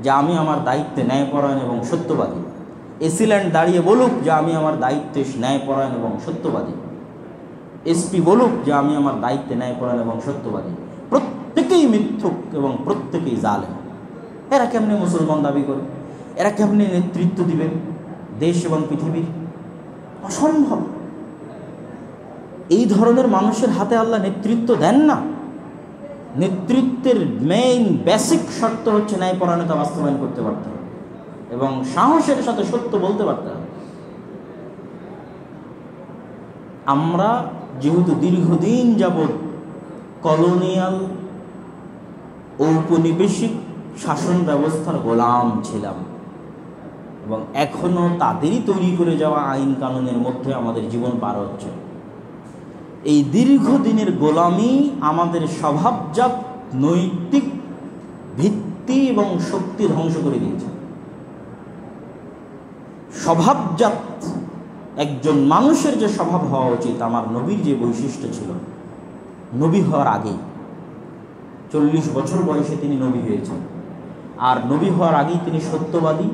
যে আমি আমার দায়িত্বে ন্যায়পরায়ণ এবং সত্যবাদী। এসিল্যান্ড দাঁড়িয়ে বলুক যে আমি আমার দায়িত্বে ন্যায়পরায়ণ এবং সত্যবাদী। এসপি বলুক যে আমি আমার দায়িত্বে ন্যায়পরায়ণ এবং সত্যবাদী। প্রত্যেকেই মিথ্যুক এবং প্রত্যেকেই জালেম। এরা কেমনে মুসলমান দাবি করে? এরা কেমনে নেতৃত্ব দিবেন দেশ এবং পৃথিবীর? অসম্ভব। এই ধরনের মানুষের হাতে আল্লাহ নেতৃত্ব দেন না। নেতৃত্বের মেইন বেসিক শর্ত হচ্ছে ন্যায়পরায়ণতা বাস্তবায়ন করতে পারতে হবে এবং সাহসের সাথে সত্য বলতে পারতে হবে। আমরা যেহেতু দীর্ঘদিন যাবৎ কলোনিয়াল ঔপনিবেশিক শাসন ব্যবস্থার গোলাম ছিলাম এবং এখনও তাদেরই তৈরি করে যাওয়া আইন কানুনের মধ্যে আমাদের জীবন পার হচ্ছে, এই দীর্ঘদিনের গোলামি আমাদের স্বভাবজাত নৈতিক ভিত্তি এবং শক্তি ধ্বংস করে দিয়েছে। স্বভাবজাত একজন মানুষের যে স্বভাব হওয়া উচিত, আমার নবীর যে বৈশিষ্ট্য ছিল, নবী হওয়ার আগেই 40 বছর বয়সে তিনি নবী হয়েছেন। আর নবী হওয়ার আগেই তিনি সত্যবাদী,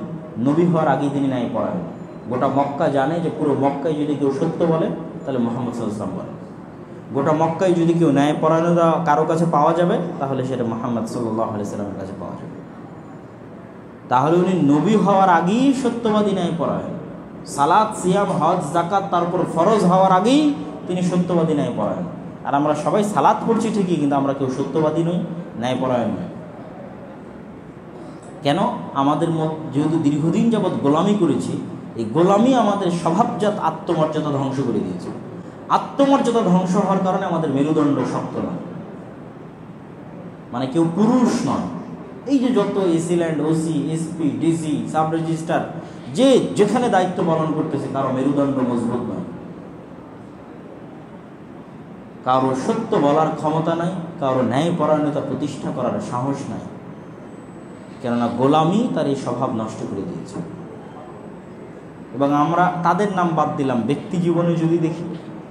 নবী হওয়ার আগেই তিনি ন্যায়পরায়ণ। গোটা মক্কা জানে যে পুরো মক্কায় যদি কেউ সত্য বলে তাহলে মুহাম্মদ সাল্লাল্লাহু আলাইহি ওয়াসাল্লাম বলে। গোটা মক্কায় যদি কেউ ন্যায়পরায়ণতা কারো কাছে পাওয়া যাবে তাহলে সেটা মুহাম্মদ সাল্লাল্লাহু আলাইহি ওয়াসাল্লামের কাছে পাওয়া যাবে। তাহলে উনি নবী হওয়ার আগেই সত্যবাদী, ন্যায়পরায়ণ। সালাত, সিয়াম, হজ, যাকাত তারপর ফরজ হওয়ার আগেই তিনি সত্যবাদী, ন্যায়পরায়ণ। আর আমরা সবাই সালাত পড়ছি ঠিকই, কিন্তু আমরা কেউ সত্যবাদী নই, ন্যায়পরায়ণ নই। কেন? আমাদের যেহেতু দীর্ঘদিন যাবৎ গোলামি করেছি, এই গোলামি আমাদের স্বভাবজাত আত্মমর্যাদা ধ্বংস করে দিয়েছে। আত্মমর্যাদা ধ্বংস হওয়ার কারণে আমাদের মেরুদণ্ড শক্ত নয়, মানে কেউ পুরুষ নয়। এই যে যত AC land, OC, SP, DC, sub registrar যে যেখানে দায়িত্ব পালন করতেছে, কারো মেরুদণ্ড মজবুত নয়, কারো সত্য বলার ক্ষমতা নাই, কারো ন্যায়পরায়ণতা প্রতিষ্ঠা করার সাহস নাই। কেননা গোলামি তার এই স্বভাব নষ্ট করে দিয়েছে। এবং আমরা তাদের নাম বাদ দিলাম, ব্যক্তি জীবনে যদি দেখি,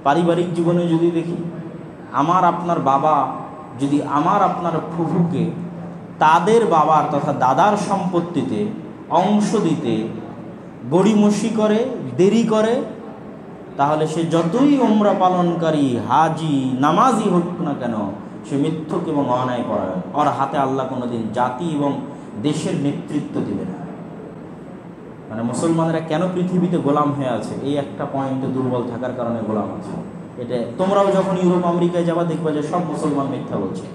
পারিবারিক জীবনে যদি দেখি, আমার আপনার বাবা যদি আমার আপনার ফুফুকে তাদের বাবার তথা দাদার সম্পত্তিতে অংশ দিতে গড়িমসি করে, দেরি করে, তাহলে সে যতই উমরা পালনকারী, হাজি, নামাজি হোক না কেন, সে মিথ্যুক এবং অন্যায়পরায়ণ। ওর হাতে আল্লাহ কোনোদিন জাতি এবং দেশের নেতৃত্ব দিবে না। মানে মুসলমানেরা কেন পৃথিবীতে গোলাম হয়ে আছে, এই একটা পয়েন্টে দুর্বল থাকার কারণে গোলাম আছে। এটা তোমরাও যখন ইউরোপ আমেরিকায় যাবা দেখবা যে সব মুসলমান মিথ্যা বলছে,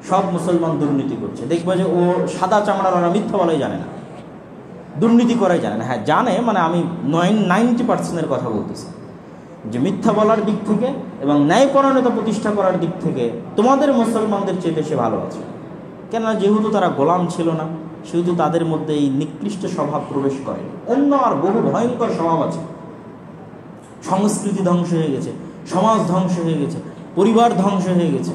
সব মুসলমান দুর্নীতি করছে। দেখবা যে ও সাদা চামড়ার ওরা মিথ্যা বলাই জানে না, দুর্নীতি করাই জানে না। হ্যাঁ জানে, মানে আমি 90% কথা বলতেছি যে মিথ্যা বলার দিক থেকে এবং ন্যায়পরায়ণতা প্রতিষ্ঠা করার দিক থেকে তোমাদের মুসলমানদের চেয়ে সে ভালো আছে। কেননা যেহেতু তারা গোলাম ছিল না, সেহেতু তাদের মধ্যে এই নিকৃষ্ট স্বভাব প্রবেশ করে। অন্য আর বহু ভয়ঙ্কর স্বভাব আছে, সংস্কৃতি ধ্বংস হয়ে গেছে, সমাজ ধ্বংস হয়ে গেছে, পরিবার ধ্বংস হয়ে গেছে,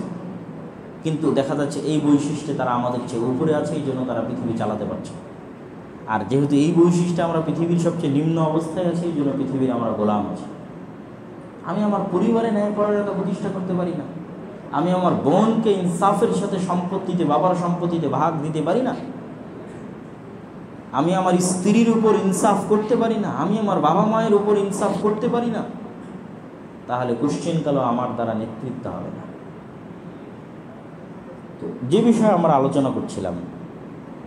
কিন্তু দেখা যাচ্ছে এই বৈশিষ্ট্যে তারা আমাদের চেয়ে উপরে আছে, এই জন্য তারা পৃথিবী চালাতে পারছে। আর যেহেতু এই বৈশিষ্ট্যে আমরা পৃথিবীর সবচেয়ে নিম্ন অবস্থায় আছি, এই জন্য পৃথিবীর আমরা গোলাম আছি। আমি আমার পরিবারে ন্যায়পরায়ণতা প্রতিষ্ঠা করতে পারি না, আমি আমার বোনকে ইনসাফের সাথে সম্পত্তিতে, বাবার সম্পত্তিতে ভাগ দিতে পারি না, আমি আমার স্ত্রীর উপর ইনসাফ করতে পারি না, আমি আমার বাবা মায়ের উপর ইনসাফ করতে পারি না, তাহলে কোশ্চেনকালও আমার দ্বারা নেতৃত্ব হবে না। তো যে বিষয়ে আমরা আলোচনা করছিলাম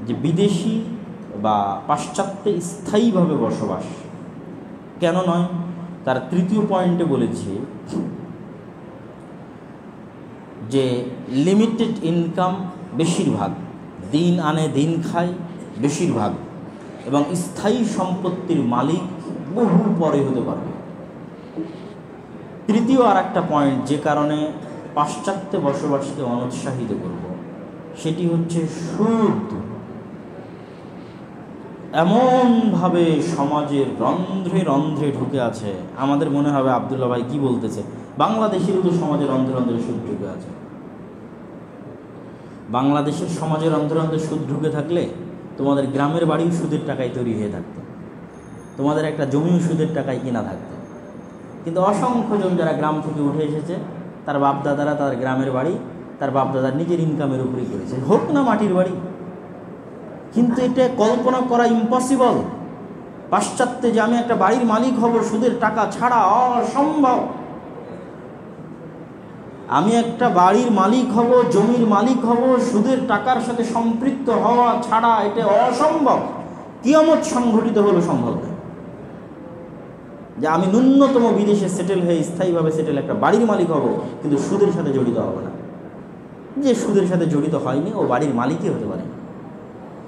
যে বিদেশি বা পাশ্চাত্যে স্থায়ীভাবে বসবাস কেন নয়, তার তৃতীয় পয়েন্টে বলেছি যে লিমিটেড ইনকাম বেশিরভাগ, দিন আনে দিন খায় বেশিরভাগ, এবং স্থায়ী সম্পত্তির মালিক বহু পরে হতে পারবে। তৃতীয় আর একটা পয়েন্ট যে কারণে পাশ্চাত্যে বসবাসকে অনুৎসাহিত করব, সেটি হচ্ছে সুদ এমনভাবে সমাজের রন্ধ্রে রন্ধ্রে ঢুকে আছে, আমাদের মনে হবে আব্দুল্লাহ ভাই কি বলতেছে, বাংলাদেশেরও তো সমাজের রন্ধ্রে রন্ধ্রে সুদ ঢুকে আছে। বাংলাদেশের সমাজের রন্ধ্রে রন্ধ্রে সুদ ঢুকে থাকলে তোমাদের গ্রামের বাড়িও সুদের টাকায় তৈরি হয়ে থাকতো, তোমাদের একটা জমিও সুদের টাকায় কিনা থাকতো। কিন্তু অসংখ্য জন যারা গ্রাম থেকে উঠে এসেছে, তার বাপদাদারা তার গ্রামের বাড়ি তার বাপদাদার নিজের ইনকামের উপরেই করেছে, হোক না মাটির বাড়ি। কিন্তু এটা কল্পনা করা ইম্পসিবল পাশ্চাত্যে যে আমি একটা বাড়ির মালিক হব সুদের টাকা ছাড়া, অসম্ভব। আমি একটা বাড়ির মালিক হব, জমির মালিক হব, সুদের টাকার সাথে সম্পৃক্ত হওয়া ছাড়া এটা অসম্ভব। কিয়ামত সংঘটিত হলো সম্ভব নয় যে আমি ন্যূনতম বিদেশে সেটেল হয়ে স্থায়ীভাবে সেটেল একটা বাড়ির মালিক হব, কিন্তু সুদের সাথে জড়িত হব না। যে সুদের সাথে জড়িত হয়নি ও বাড়ির মালিকই হতে পারে।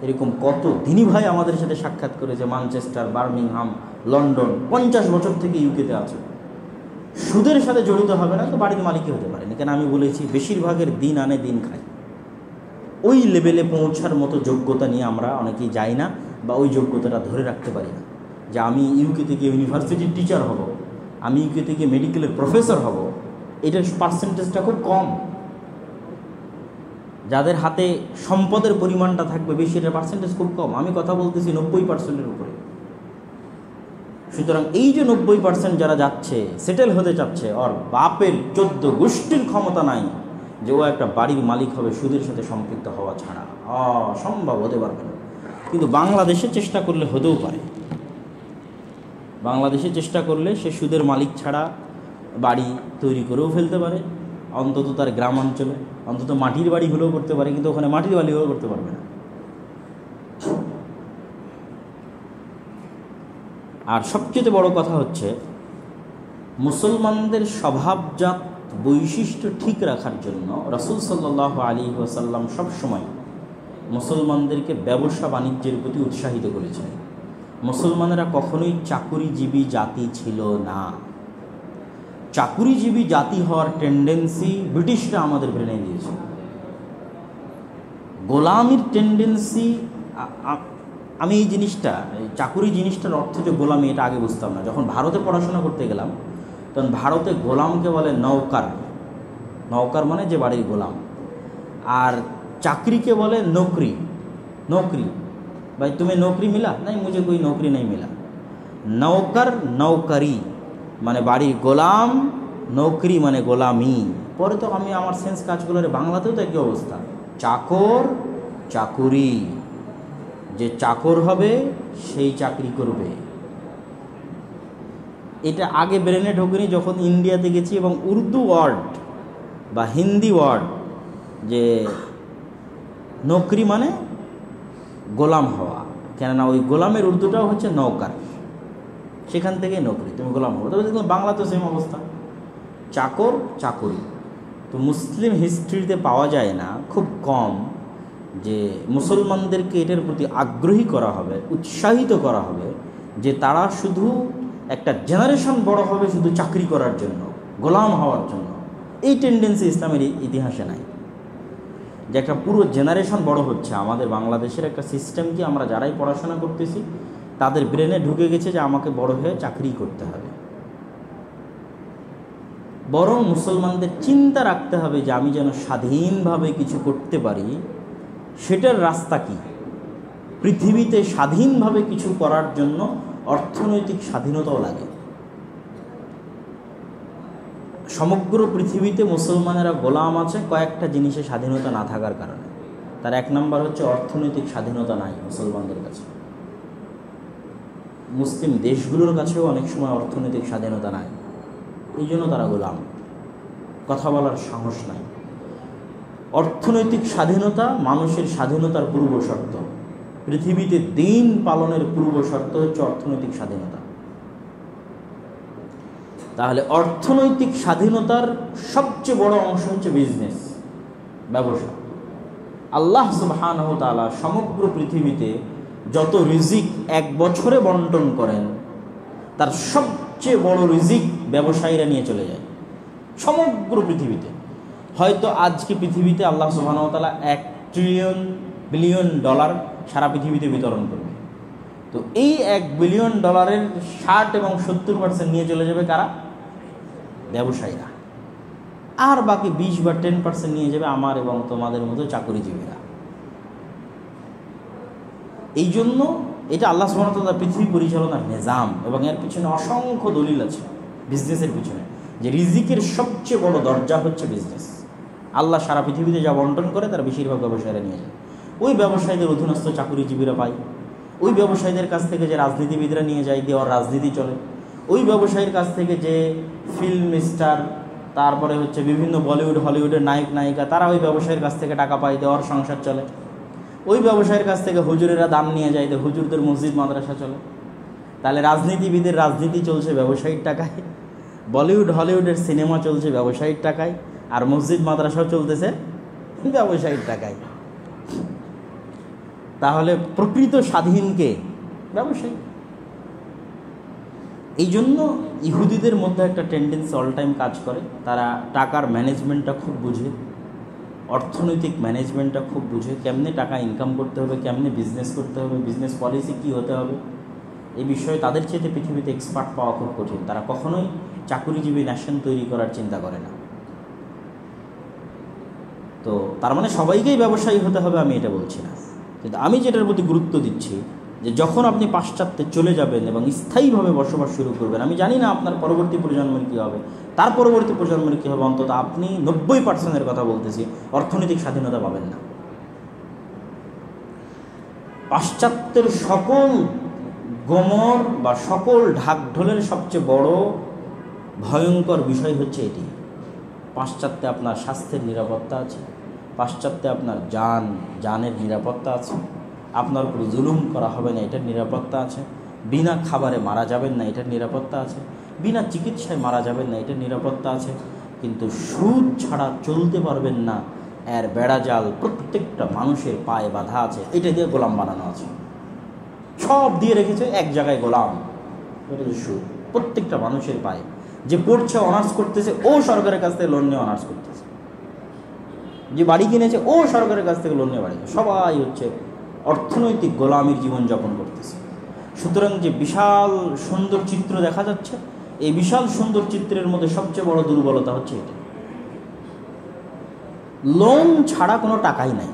এরকম কত দিনী ভাই আমাদের সাথে সাক্ষাৎ করেছে, ম্যানচেস্টার, বার্মিংহাম, লন্ডন, 50 বছর থেকে ইউকেতে আছে, সুদের সাথে জড়িত হবে না, তো বাড়ির মালিকই হতে পারেনি। কেন আমি বলেছি বেশিরভাগের দিন আনে দিন খায়। ওই লেভেলে পৌঁছার মতো যোগ্যতা নিয়ে আমরা অনেকেই যাই না, বা ওই যোগ্যতাটা ধরে রাখতে পারি না যে আমি ইউকে থেকে ইউনিভার্সিটির টিচার হব, আমি ইউকে থেকে মেডিকেলের প্রফেসর হব। এটার পার্সেন্টেজটা খুব কম। যাদের হাতে সম্পদের পরিমাণটা থাকবে বেশি, এটার পার্সেন্টেজ খুব কম। আমি কথা বলতেছি 90%-এর উপরে। সুতরাং এই যে 90% যারা যাচ্ছে সেটেল হতে চাচ্ছে, ওর বাপের 14 গোষ্ঠীর ক্ষমতা নাই যে ও একটা বাড়ির মালিক হবে সুদের সাথে সম্পৃক্ত হওয়া ছাড়া, অসম্ভব, হতে পারবে না। কিন্তু বাংলাদেশে চেষ্টা করলে হতেও পারে। বাংলাদেশে চেষ্টা করলে সে সুদের মালিক ছাড়া বাড়ি তৈরি করেও ফেলতে পারে, অন্তত তার গ্রাম অঞ্চলে, অন্তত মাটির বাড়ি হলেও করতে পারে, কিন্তু ওখানে মাটির বাড়ি হলেও করতে পারবে না। আর সবচেয়ে বড় কথা হচ্ছে মুসলমানদের স্বভাবজাত বৈশিষ্ট্য ঠিক রাখার জন্য রাসূল সাল্লাল্লাহু আলাইহি ওয়াসাল্লাম সবসময় মুসলমানদেরকে ব্যবসা বাণিজ্যের প্রতি উৎসাহিত করেছেন। মুসলমানেরা কখনোই চাকুরিজীবী জাতি ছিল না। চাকুরিজীবী জাতি হওয়ার টেন্ডেন্সি ব্রিটিশরা আমাদের ব্রেনে দিয়েছে। গোলামির টেন্ডেন্সি, আমি এই জিনিসটা, চাকুরি জিনিসটার অর্থ যে গোলামি, এটা আগে বুঝতাম না। যখন ভারতে পড়াশোনা করতে গেলাম তখন ভারতে গোলামকে বলে নৌকার। নৌকার মানে যে বাড়ির গোলাম। আর চাকরিকে বলে নৌকরি। নৌকরি ভাই তুমি নৌকরি মিলা নাই, মুझे कोई नौकरी नहीं मिला। নৌকার নৌকারি মানে বাড়ির গোলাম, নৌকরি মানে গোলামি। পরে তো আমি আমার সেন্স কাজ করলে বাংলাতেও তো একই অবস্থা। চাকর, চাকুরি। যে চাকর হবে সেই চাকরি করবে। এটা আগে ব্রেনে ঢোকেনি, যখন ইন্ডিয়াতে গেছি এবং উর্দু ওয়ার্ড বা হিন্দি ওয়ার্ড যে নৌকরি মানে গোলাম হওয়া, কেননা ওই গোলামের উর্দুটাও হচ্ছে নৌকার, সেখান থেকে নৌকরি, তুমি গোলাম হবো। তবে দেখলাম বাংলা তো সেম অবস্থা, চাকর চাকরি। তো মুসলিম হিস্ট্রিতে পাওয়া যায় না, খুব কম, যে মুসলমানদেরকে এটার প্রতি আগ্রহী করা হবে, উৎসাহিত করা হবে যে তারা শুধু একটা জেনারেশন বড় হবে শুধু চাকরি করার জন্য, গোলাম হওয়ার জন্য। এই টেন্ডেন্সি ইসলামের ইতিহাসে নাই, যে একটা পুরো জেনারেশন বড় হচ্ছে। আমাদের বাংলাদেশের একটা সিস্টেম কি, আমরা যারাই পড়াশোনা করতেছি তাদের ব্রেনে ঢুকে গেছে যে আমাকে বড় হয়ে চাকরি করতে হবে। বরং মুসলমানদের চিন্তা রাখতে হবে যে আমি যেন স্বাধীনভাবে কিছু করতে পারি, সেটার রাস্তা কি। পৃথিবীতে স্বাধীনভাবে কিছু করার জন্য অর্থনৈতিক স্বাধীনতাও লাগে। সমগ্র পৃথিবীতে মুসলমানেরা গোলাম আছে কয়েকটা জিনিসে স্বাধীনতা না থাকার কারণে। তার এক নম্বর হচ্ছে অর্থনৈতিক স্বাধীনতা নাই মুসলমানদের কাছে। মুসলিম দেশগুলোর কাছেও অনেক সময় অর্থনৈতিক স্বাধীনতা নাই, এই জন্য তারা গোলাম, কথা বলার সাহস নাই। অর্থনৈতিক স্বাধীনতা মানুষের স্বাধীনতার পূর্ব শর্ত। পৃথিবীতে দিন পালনের পূর্ব শর্ত হচ্ছে অর্থনৈতিক স্বাধীনতা। তাহলে অর্থনৈতিক স্বাধীনতার সবচেয়ে বড় অংশ হচ্ছে বিজনেস, ব্যবসা। আল্লাহ সুবহানাহু ওয়া তাআলা সমগ্র পৃথিবীতে যত রিজিক এক বছরে বন্টন করেন, তার সবচেয়ে বড় রিজিক ব্যবসায়ীরা নিয়ে চলে যায় সমগ্র পৃথিবীতে। হয়তো আজকে পৃথিবীতে আল্লাহ সুবহানাহু ওয়া তাআলা $1 বিলিয়ন সারা পৃথিবীতে বিতরণ করবে। তো এই $1 বিলিয়ন 60 এবং 70% নিয়ে চলে যাবে কারা? ব্যবসায়ীরা। আর বাকি 20 বা 10% নিয়ে যাবে আমার এবং তোমাদের মতো চাকরিজীবীরা। এই জন্য এটা আল্লাহ সুবহানাহু ওয়া তাআলা পৃথিবী পরিচালনার নিজাম, এবং এর পিছনে অসংখ্য দলিল আছে বিজনেসের পিছনে, যে রিজিকের সবচেয়ে বড় দরজা হচ্ছে বিজনেস। আল্লাহ সারা পৃথিবীতে যা বন্টন করে তার বেশিরভাগ ব্যবসায়ীরা নিয়ে যায়। ওই ব্যবসায়ীদের অধীনস্থ চাকরিজীবীরা পায়, ওই ব্যবসায়ীদের কাছ থেকে যে রাজনীতিবিদরা নিয়ে যায়, দেওয়ার রাজনীতি চলে। ওই ব্যবসায়ীর কাছ থেকে যে ফিল্ম স্টার, তারপরে হচ্ছে বিভিন্ন বলিউড হলিউডের নায়ক নায়িকা, তারা ওই ব্যবসায়ীর কাছ থেকে টাকা পায়, দেওয়ার সংসার চলে। ওই ব্যবসায়ীর কাছ থেকে হুজুরেরা দাম নিয়ে যায়, হুজুরদের মসজিদ মাদ্রাসা চলে। তাহলে রাজনীতিবিদের রাজনীতি চলছে ব্যবসায়ীর টাকায়, বলিউড হলিউডের সিনেমা চলছে ব্যবসায়ীর টাকায়, আর মসজিদ মাদ্রাসাও চলতেছে ব্যবসায়ীর টাকায়। তাহলে প্রকৃত স্বাধীনকে ব্যবসায়ী। এই জন্য ইহুদিদের মধ্যে একটা টেন্ডেন্সি অল টাইম কাজ করে, তারা টাকার ম্যানেজমেন্টটা খুব বুঝে, অর্থনৈতিক ম্যানেজমেন্টটা খুব বুঝে, কেমনে টাকা ইনকাম করতে হবে, কেমনে বিজনেস করতে হবে, বিজনেস পলিসি কী হতে হবে, এই বিষয়ে তাদের চেয়ে পৃথিবীতে এক্সপার্ট পাওয়া খুব কঠিন। তারা কখনোই চাকুরিজীবী ন্যাশন তৈরি করার চিন্তা করে না। তো তার মানে সবাইকেই ব্যবসায়ী হতে হবে আমি এটা বলছি না, কিন্তু আমি যেটার প্রতি গুরুত্ব দিচ্ছি যে যখন আপনি পাশ্চাত্যে চলে যাবেন এবং স্থায়ীভাবে বসবাস শুরু করবেন, আমি জানি না আপনার পরবর্তী প্রজন্মের কী হবে, তার পরবর্তী প্রজন্মের কী হবে, অন্তত আপনি 90% কথা বলতেছি অর্থনৈতিক স্বাধীনতা পাবেন না। পাশ্চাত্যের সকল গোমর বা সকল ঢাকঢোলের সবচেয়ে বড় ভয়ঙ্কর বিষয় হচ্ছে এটি। পাশ্চাত্যে আপনার স্বাস্থ্যের নিরাপত্তা আছে, পাশ্চাত্যে আপনার জানের নিরাপত্তা আছে, আপনার উপর জুলুম করা হবে না এটার নিরাপত্তা আছে, বিনা খাবারে মারা যাবেন না এটার নিরাপত্তা আছে, বিনা চিকিৎসায় মারা যাবেন না এটার নিরাপত্তা আছে। কিন্তু সুদ ছাড়া চলতে পারবেন না, এর বেড়াজাল প্রত্যেকটা মানুষের পায়ে বাঁধা আছে, এটা দিয়ে গোলাম বানানো আছে, সব দিয়ে রেখেছে এক জায়গায় গোলাম, এটা হচ্ছে সুদ প্রত্যেকটা মানুষের পায়ে। যে পড়ছে অনার্স করতেছে ও সরকারের কাছ থেকে লোন নিয়ে অনার্স করতেছে, যে বাড়ি কিনেছে ও সরকারের কাছ থেকে লোন নিয়ে বাড়ি, সবাই হচ্ছে অর্থনৈতিক গোলামির জীবনযাপন করতেছে। সুতরাং যে বিশাল সুন্দর চিত্র দেখা যাচ্ছে, এই বিশাল সুন্দর চিত্রের মধ্যে সবচেয়ে বড় দুর্বলতা হচ্ছে এটা, লোন ছাড়া কোনো টাকাই নাই।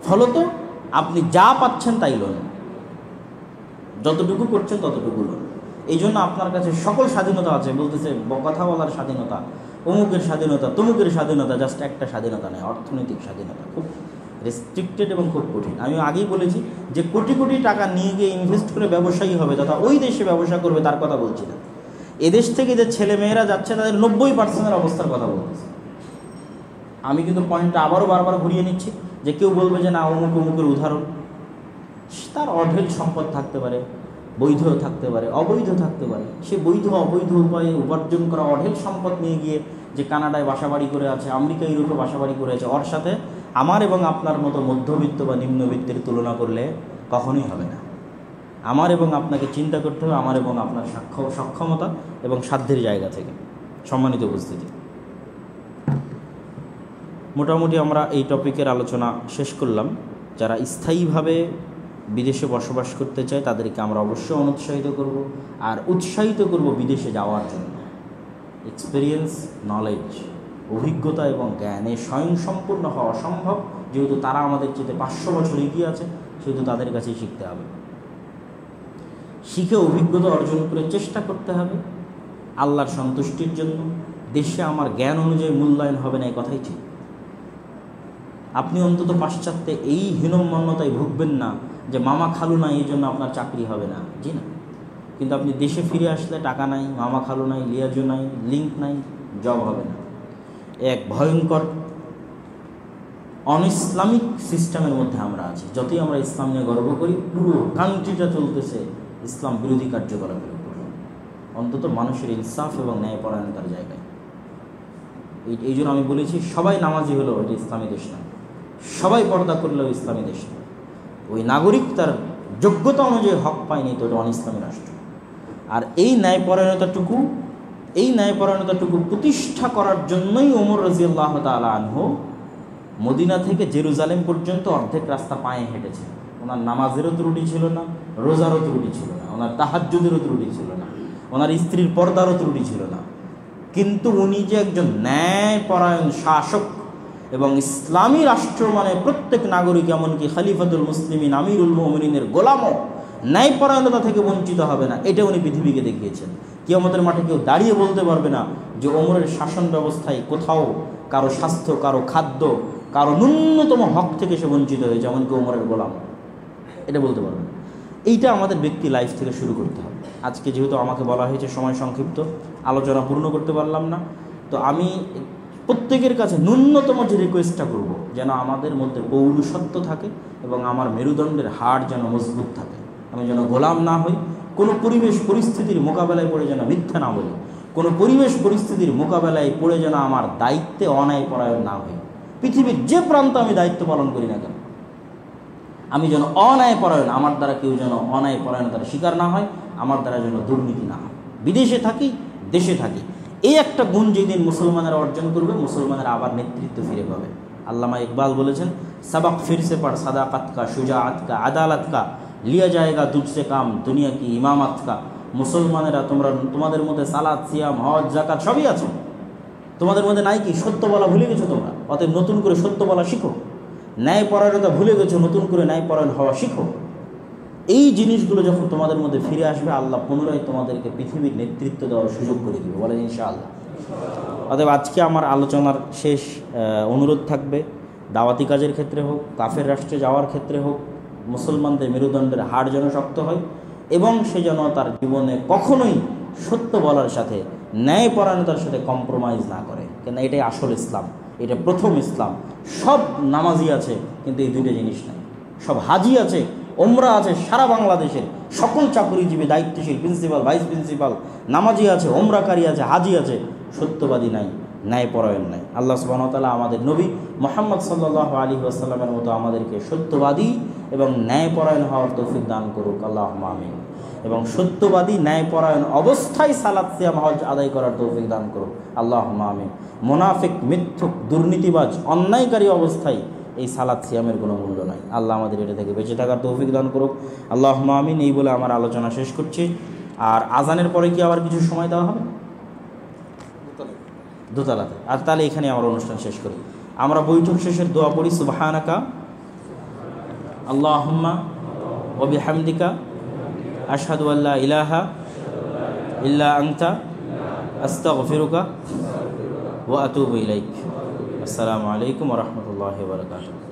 ফলত আপনি যা পাচ্ছেন তাই লোন, যতটুকু করছেন ততটুকু লোন। এই জন্য আপনার কাছে সকল স্বাধীনতা আছে, বলতেছে কথা বলার স্বাধীনতা, অমুকের স্বাধীনতা, তমুকের স্বাধীনতা, জাস্ট একটা স্বাধীনতা নেই, অর্থনৈতিক স্বাধীনতা খুব রেস্ট্রিক্টেড এবং খুব কঠিন। আমি আগেই বলেছি যে কোটি কোটি টাকা নিয়ে গিয়ে ইনভেস্ট করে ব্যবসায়ী হবে তথা ওই দেশে ব্যবসা করবে তার কথা বলছি না। এদেশ থেকে যে ছেলে মেয়েরা যাচ্ছে তাদের 90% অবস্থার কথা বলতেছে। আমি কিন্তু পয়েন্টটা আবারও বারবার ঘুরিয়ে নিচ্ছি যে কেউ বলবে যে না অমুক অমুকের উদাহরণ, তার অঢেল সম্পদ থাকতে পারে, বৈধ থাকতে পারে, অবৈধ থাকতে পারে। সে বৈধ অবৈধ উপায়ে উপার্জন করা অঢেল সম্পদ নিয়ে গিয়ে যে কানাডায় বাসাবাড়ি করে আছে, আমেরিকা ইউরোপে বাসাবাড়ি করে আছে, ওর সাথে আমার এবং আপনার মতো মধ্যবিত্ত বা নিম্নবিত্তের তুলনা করলে কখনোই হবে না। আমার এবং আপনাকে চিন্তা করতে হবে আমার এবং আপনার সক্ষমতা এবং সাধ্যের জায়গা থেকে। সম্মানিত উপস্থিতি, মোটামুটি আমরা এই টপিকের আলোচনা শেষ করলাম। যারা স্থায়ীভাবে বিদেশে বসবাস করতে চায় তাদেরকে আমরা অবশ্যই অনুৎসাহিত করব, আর উৎসাহিত করব বিদেশে যাওয়ার জন্য। এক্সপিরিয়েন্স, নলেজ, অভিজ্ঞতা এবং জ্ঞানে স্বয়ংসম্পূর্ণ হওয়া সম্ভব, যেহেতু তারা আমাদের চেয়ে 500 বছর এগিয়ে আছে, সেহেতু তাদের কাছেই শিখতে হবে। শিখে অভিজ্ঞতা অর্জন করে চেষ্টা করতে হবে আল্লাহর সন্তুষ্টির জন্য। দেশে আমার জ্ঞান অনুযায়ী মূল্যায়ন হবে না, এই কথাই ঠিক। আপনি অন্তত পাশ্চাত্যে এই হীনম্মন্যতায় ভুগবেন না যে মামা খালু নাই এই জন্য আপনার চাকরি হবে না, জি না। কিন্তু আপনি দেশে ফিরে আসলে টাকা নাই, মামা খালু নাই, লিয়াজু নাই, লিঙ্ক নাই, জব হবে না। এক ভয়ঙ্কর অন ইসলামিক সিস্টেমের মধ্যে আমরা আছি। যতই আমরা ইসলাম নিয়ে গর্ব করি, পুরো কান্ট্রিটা চলতেছে ইসলাম বিরোধী কার্যকলাপের উপর। অন্তত মানুষের ইনসাফ এবং ন্যায়পরায়ণতার জায়গায়। এই জন্য আমি বলেছি, সবাই নামাজি হলেও এটা ইসলামী দেশ না, সবাই পর্দা করলেও ইসলামী দেশ না। ওই নাগরিক তার যোগ্যতা অনুযায়ী হক পায়নি, তো এটা অন ইসলামী রাষ্ট্র। আর এই ন্যায়পরায়ণতাটুকু প্রতিষ্ঠা করার জন্যই ওমর রাদিয়াল্লাহু তাআলা আনহু মদিনা থেকে জেরুজালেম পর্যন্ত অর্ধেক রাস্তা পায়ে হেঁটেছে। ওনার নামাজেরও ত্রুটি ছিল না, রোজারও ত্রুটি ছিল না, ওনার তাহাজ্জুদেরও ত্রুটি ছিল না, ওনার স্ত্রীর পর্দারও ত্রুটি ছিল না। কিন্তু উনি যে একজন ন্যায়পরায়ণ শাসক এবং ইসলামী রাষ্ট্র মানে প্রত্যেক নাগরিক, এমনকি খলিফাতুল মুসলিমিন আমিরুল মুমিনিনের গোলামও ন্যায়পরায়ণতা থেকে বঞ্চিত হবে না, এটা উনি পৃথিবীকে দেখিয়েছেন। কিয়ামতের মাঠে কেউ দাঁড়িয়ে বলতে পারবে না যে ওমরের শাসন ব্যবস্থায় কোথাও কারো স্বাস্থ্য, কারো খাদ্য, কারো ন্যূনতম হক থেকে সে বঞ্চিত হয়েছে, এমনকি ওমরের গোলাম, এটা বলতে পারবে না। এইটা আমাদের ব্যক্তি লাইফ থেকে শুরু করতে হবে। আজকে যেহেতু আমাকে বলা হয়েছে সময় সংক্ষিপ্ত, আলোচনা পূর্ণ করতে পারলাম না, তো আমি প্রত্যেকের কাছে ন্যূনতম যে রিকোয়েস্টটা করব, যেন আমাদের মধ্যে পৌরুষত্ব থাকে এবং আমার মেরুদণ্ডের হাড় যেন মজবুত থাকে। আমি যেন গোলাম না হই, কোনো পরিবেশ পরিস্থিতির মোকাবেলায় পড়ে যেন মিথ্যা না বলি, কোনো পরিবেশ পরিস্থিতির মোকাবেলায় পড়ে যেন আমার দায়িত্বে অন্যায়পরায়ণ না হই। পৃথিবীর যে প্রান্তে আমি দায়িত্ব পালন করি না কেন, আমি যেন অন্যায়পরায়ণ, আমার দ্বারা কেউ যেন অন্যায়পরায়ণতার শিকার না হয়, আমার দ্বারা যেন দুর্নীতি না হয়। বিদেশে থাকি, দেশে থাকি, এই একটা গুণ যেদিন মুসলমানেরা অর্জন করবে, মুসলমানেরা আবার নেতৃত্ব ফিরে পাবে। আল্লামা ইকবাল বলেছেন, সাবাক ফিরসে পড় সাদাকাত কা, শুজাআত কা, আদালত কা, লিয়া জায়গা তুঝসে কাম, দুনিয়া কি ইমামাত কা। মুসলমানেরা তোমাদের মধ্যে সালাত, সিয়াম, হজ, যাকাত সবই আছে, তোমাদের মধ্যে নাই কি? সত্য বলা ভুলে গেছো তোমরা, অতএব নতুন করে সত্য বলা শিখো। ন্যায়পরায়ণতা ভুলে গেছো, নতুন করে ন্যায়পরায়ণ হওয়া শিখো। এই জিনিসগুলো যখন তোমাদের মধ্যে ফিরে আসবে, আল্লাহ পুনরায় তোমাদেরকে পৃথিবীর নেতৃত্ব দেওয়ার সুযোগ করে দেবে, বলেন ইনশাআল্লাহ। অতএব আজকে আমার আলোচনার শেষ অনুরোধ থাকবে, দাওয়াতি কাজের ক্ষেত্রে হোক, কাফের রাষ্ট্রে যাওয়ার ক্ষেত্রে হোক, মুসলমানদের মেরুদণ্ডের হাড় যেন শক্ত হয় এবং সে যেন তার জীবনে কখনোই সত্য বলার সাথে, ন্যায়পরায়ণতার সাথে কম্প্রোমাইজ না করে। কেন এটাই আসল ইসলাম, এটা প্রথম ইসলাম। সব নামাজি আছে কিন্তু এই দুইটা জিনিস নাই, সব হাজি আছে, ওমরা আছে, সারা বাংলাদেশের সকল চাকরিজীবী, দায়িত্বশীল, প্রিন্সিপাল, ভাইস প্রিন্সিপাল, নামাজি আছে, ওমরাকারী আছে, হাজি আছে, সত্যবাদী নাই, ন্যায়পরায়ণ নাই। আল্লাহ সুবহানাহু ওয়া তাআলা আমাদের নবী মুহাম্মদ সাল্লাল্লাহু আলাইহি ওয়াসাল্লামের মতো আমাদেরকে সত্যবাদী এবং ন্যায়পরায়ণ হওয়ার তৌফিক দান করুক, আল্লাহুম্মা আমিন। এবং সত্যবাদী, ন্যায়পরায়ণ অবস্থায় সালাত, সিয়াম, হজ আদায় করার তৌফিক দান করুক, আল্লাহুম্মা আমিন। মুনাফিক, মিথ্যুক, দুর্নীতিবাজ, অন্যায়কারী অবস্থায় এই সালাত, সিয়ামের কোনো মূল্য নাই। আল্লাহ আমাদের এটা থেকে বেঁচে থাকার তৌফিক দান করুক, আল্লাহুম্মা আমিন। এই বলে আমার আলোচনা শেষ করছি। আর আজানের পরে কি আবার কিছু সময় দেওয়া হবে? দোতলাতে। আর তাহলে এখানে আমার অনুষ্ঠান শেষ করি। আমরা বৈঠক শেষের দোয়া পড়ি, সুবহানাকা আল্লাহুম্মা ওয়া বিহামদিকা আশহাদু আল্লা ইলাহা ইল্লা আনতা আস্তাগফিরুকা ওয়া আতুবু ইলাইক। আসসালামু আলাইকুম ওয়া রাহমাতুল্লাহি ওয়া বারাকাতুহু।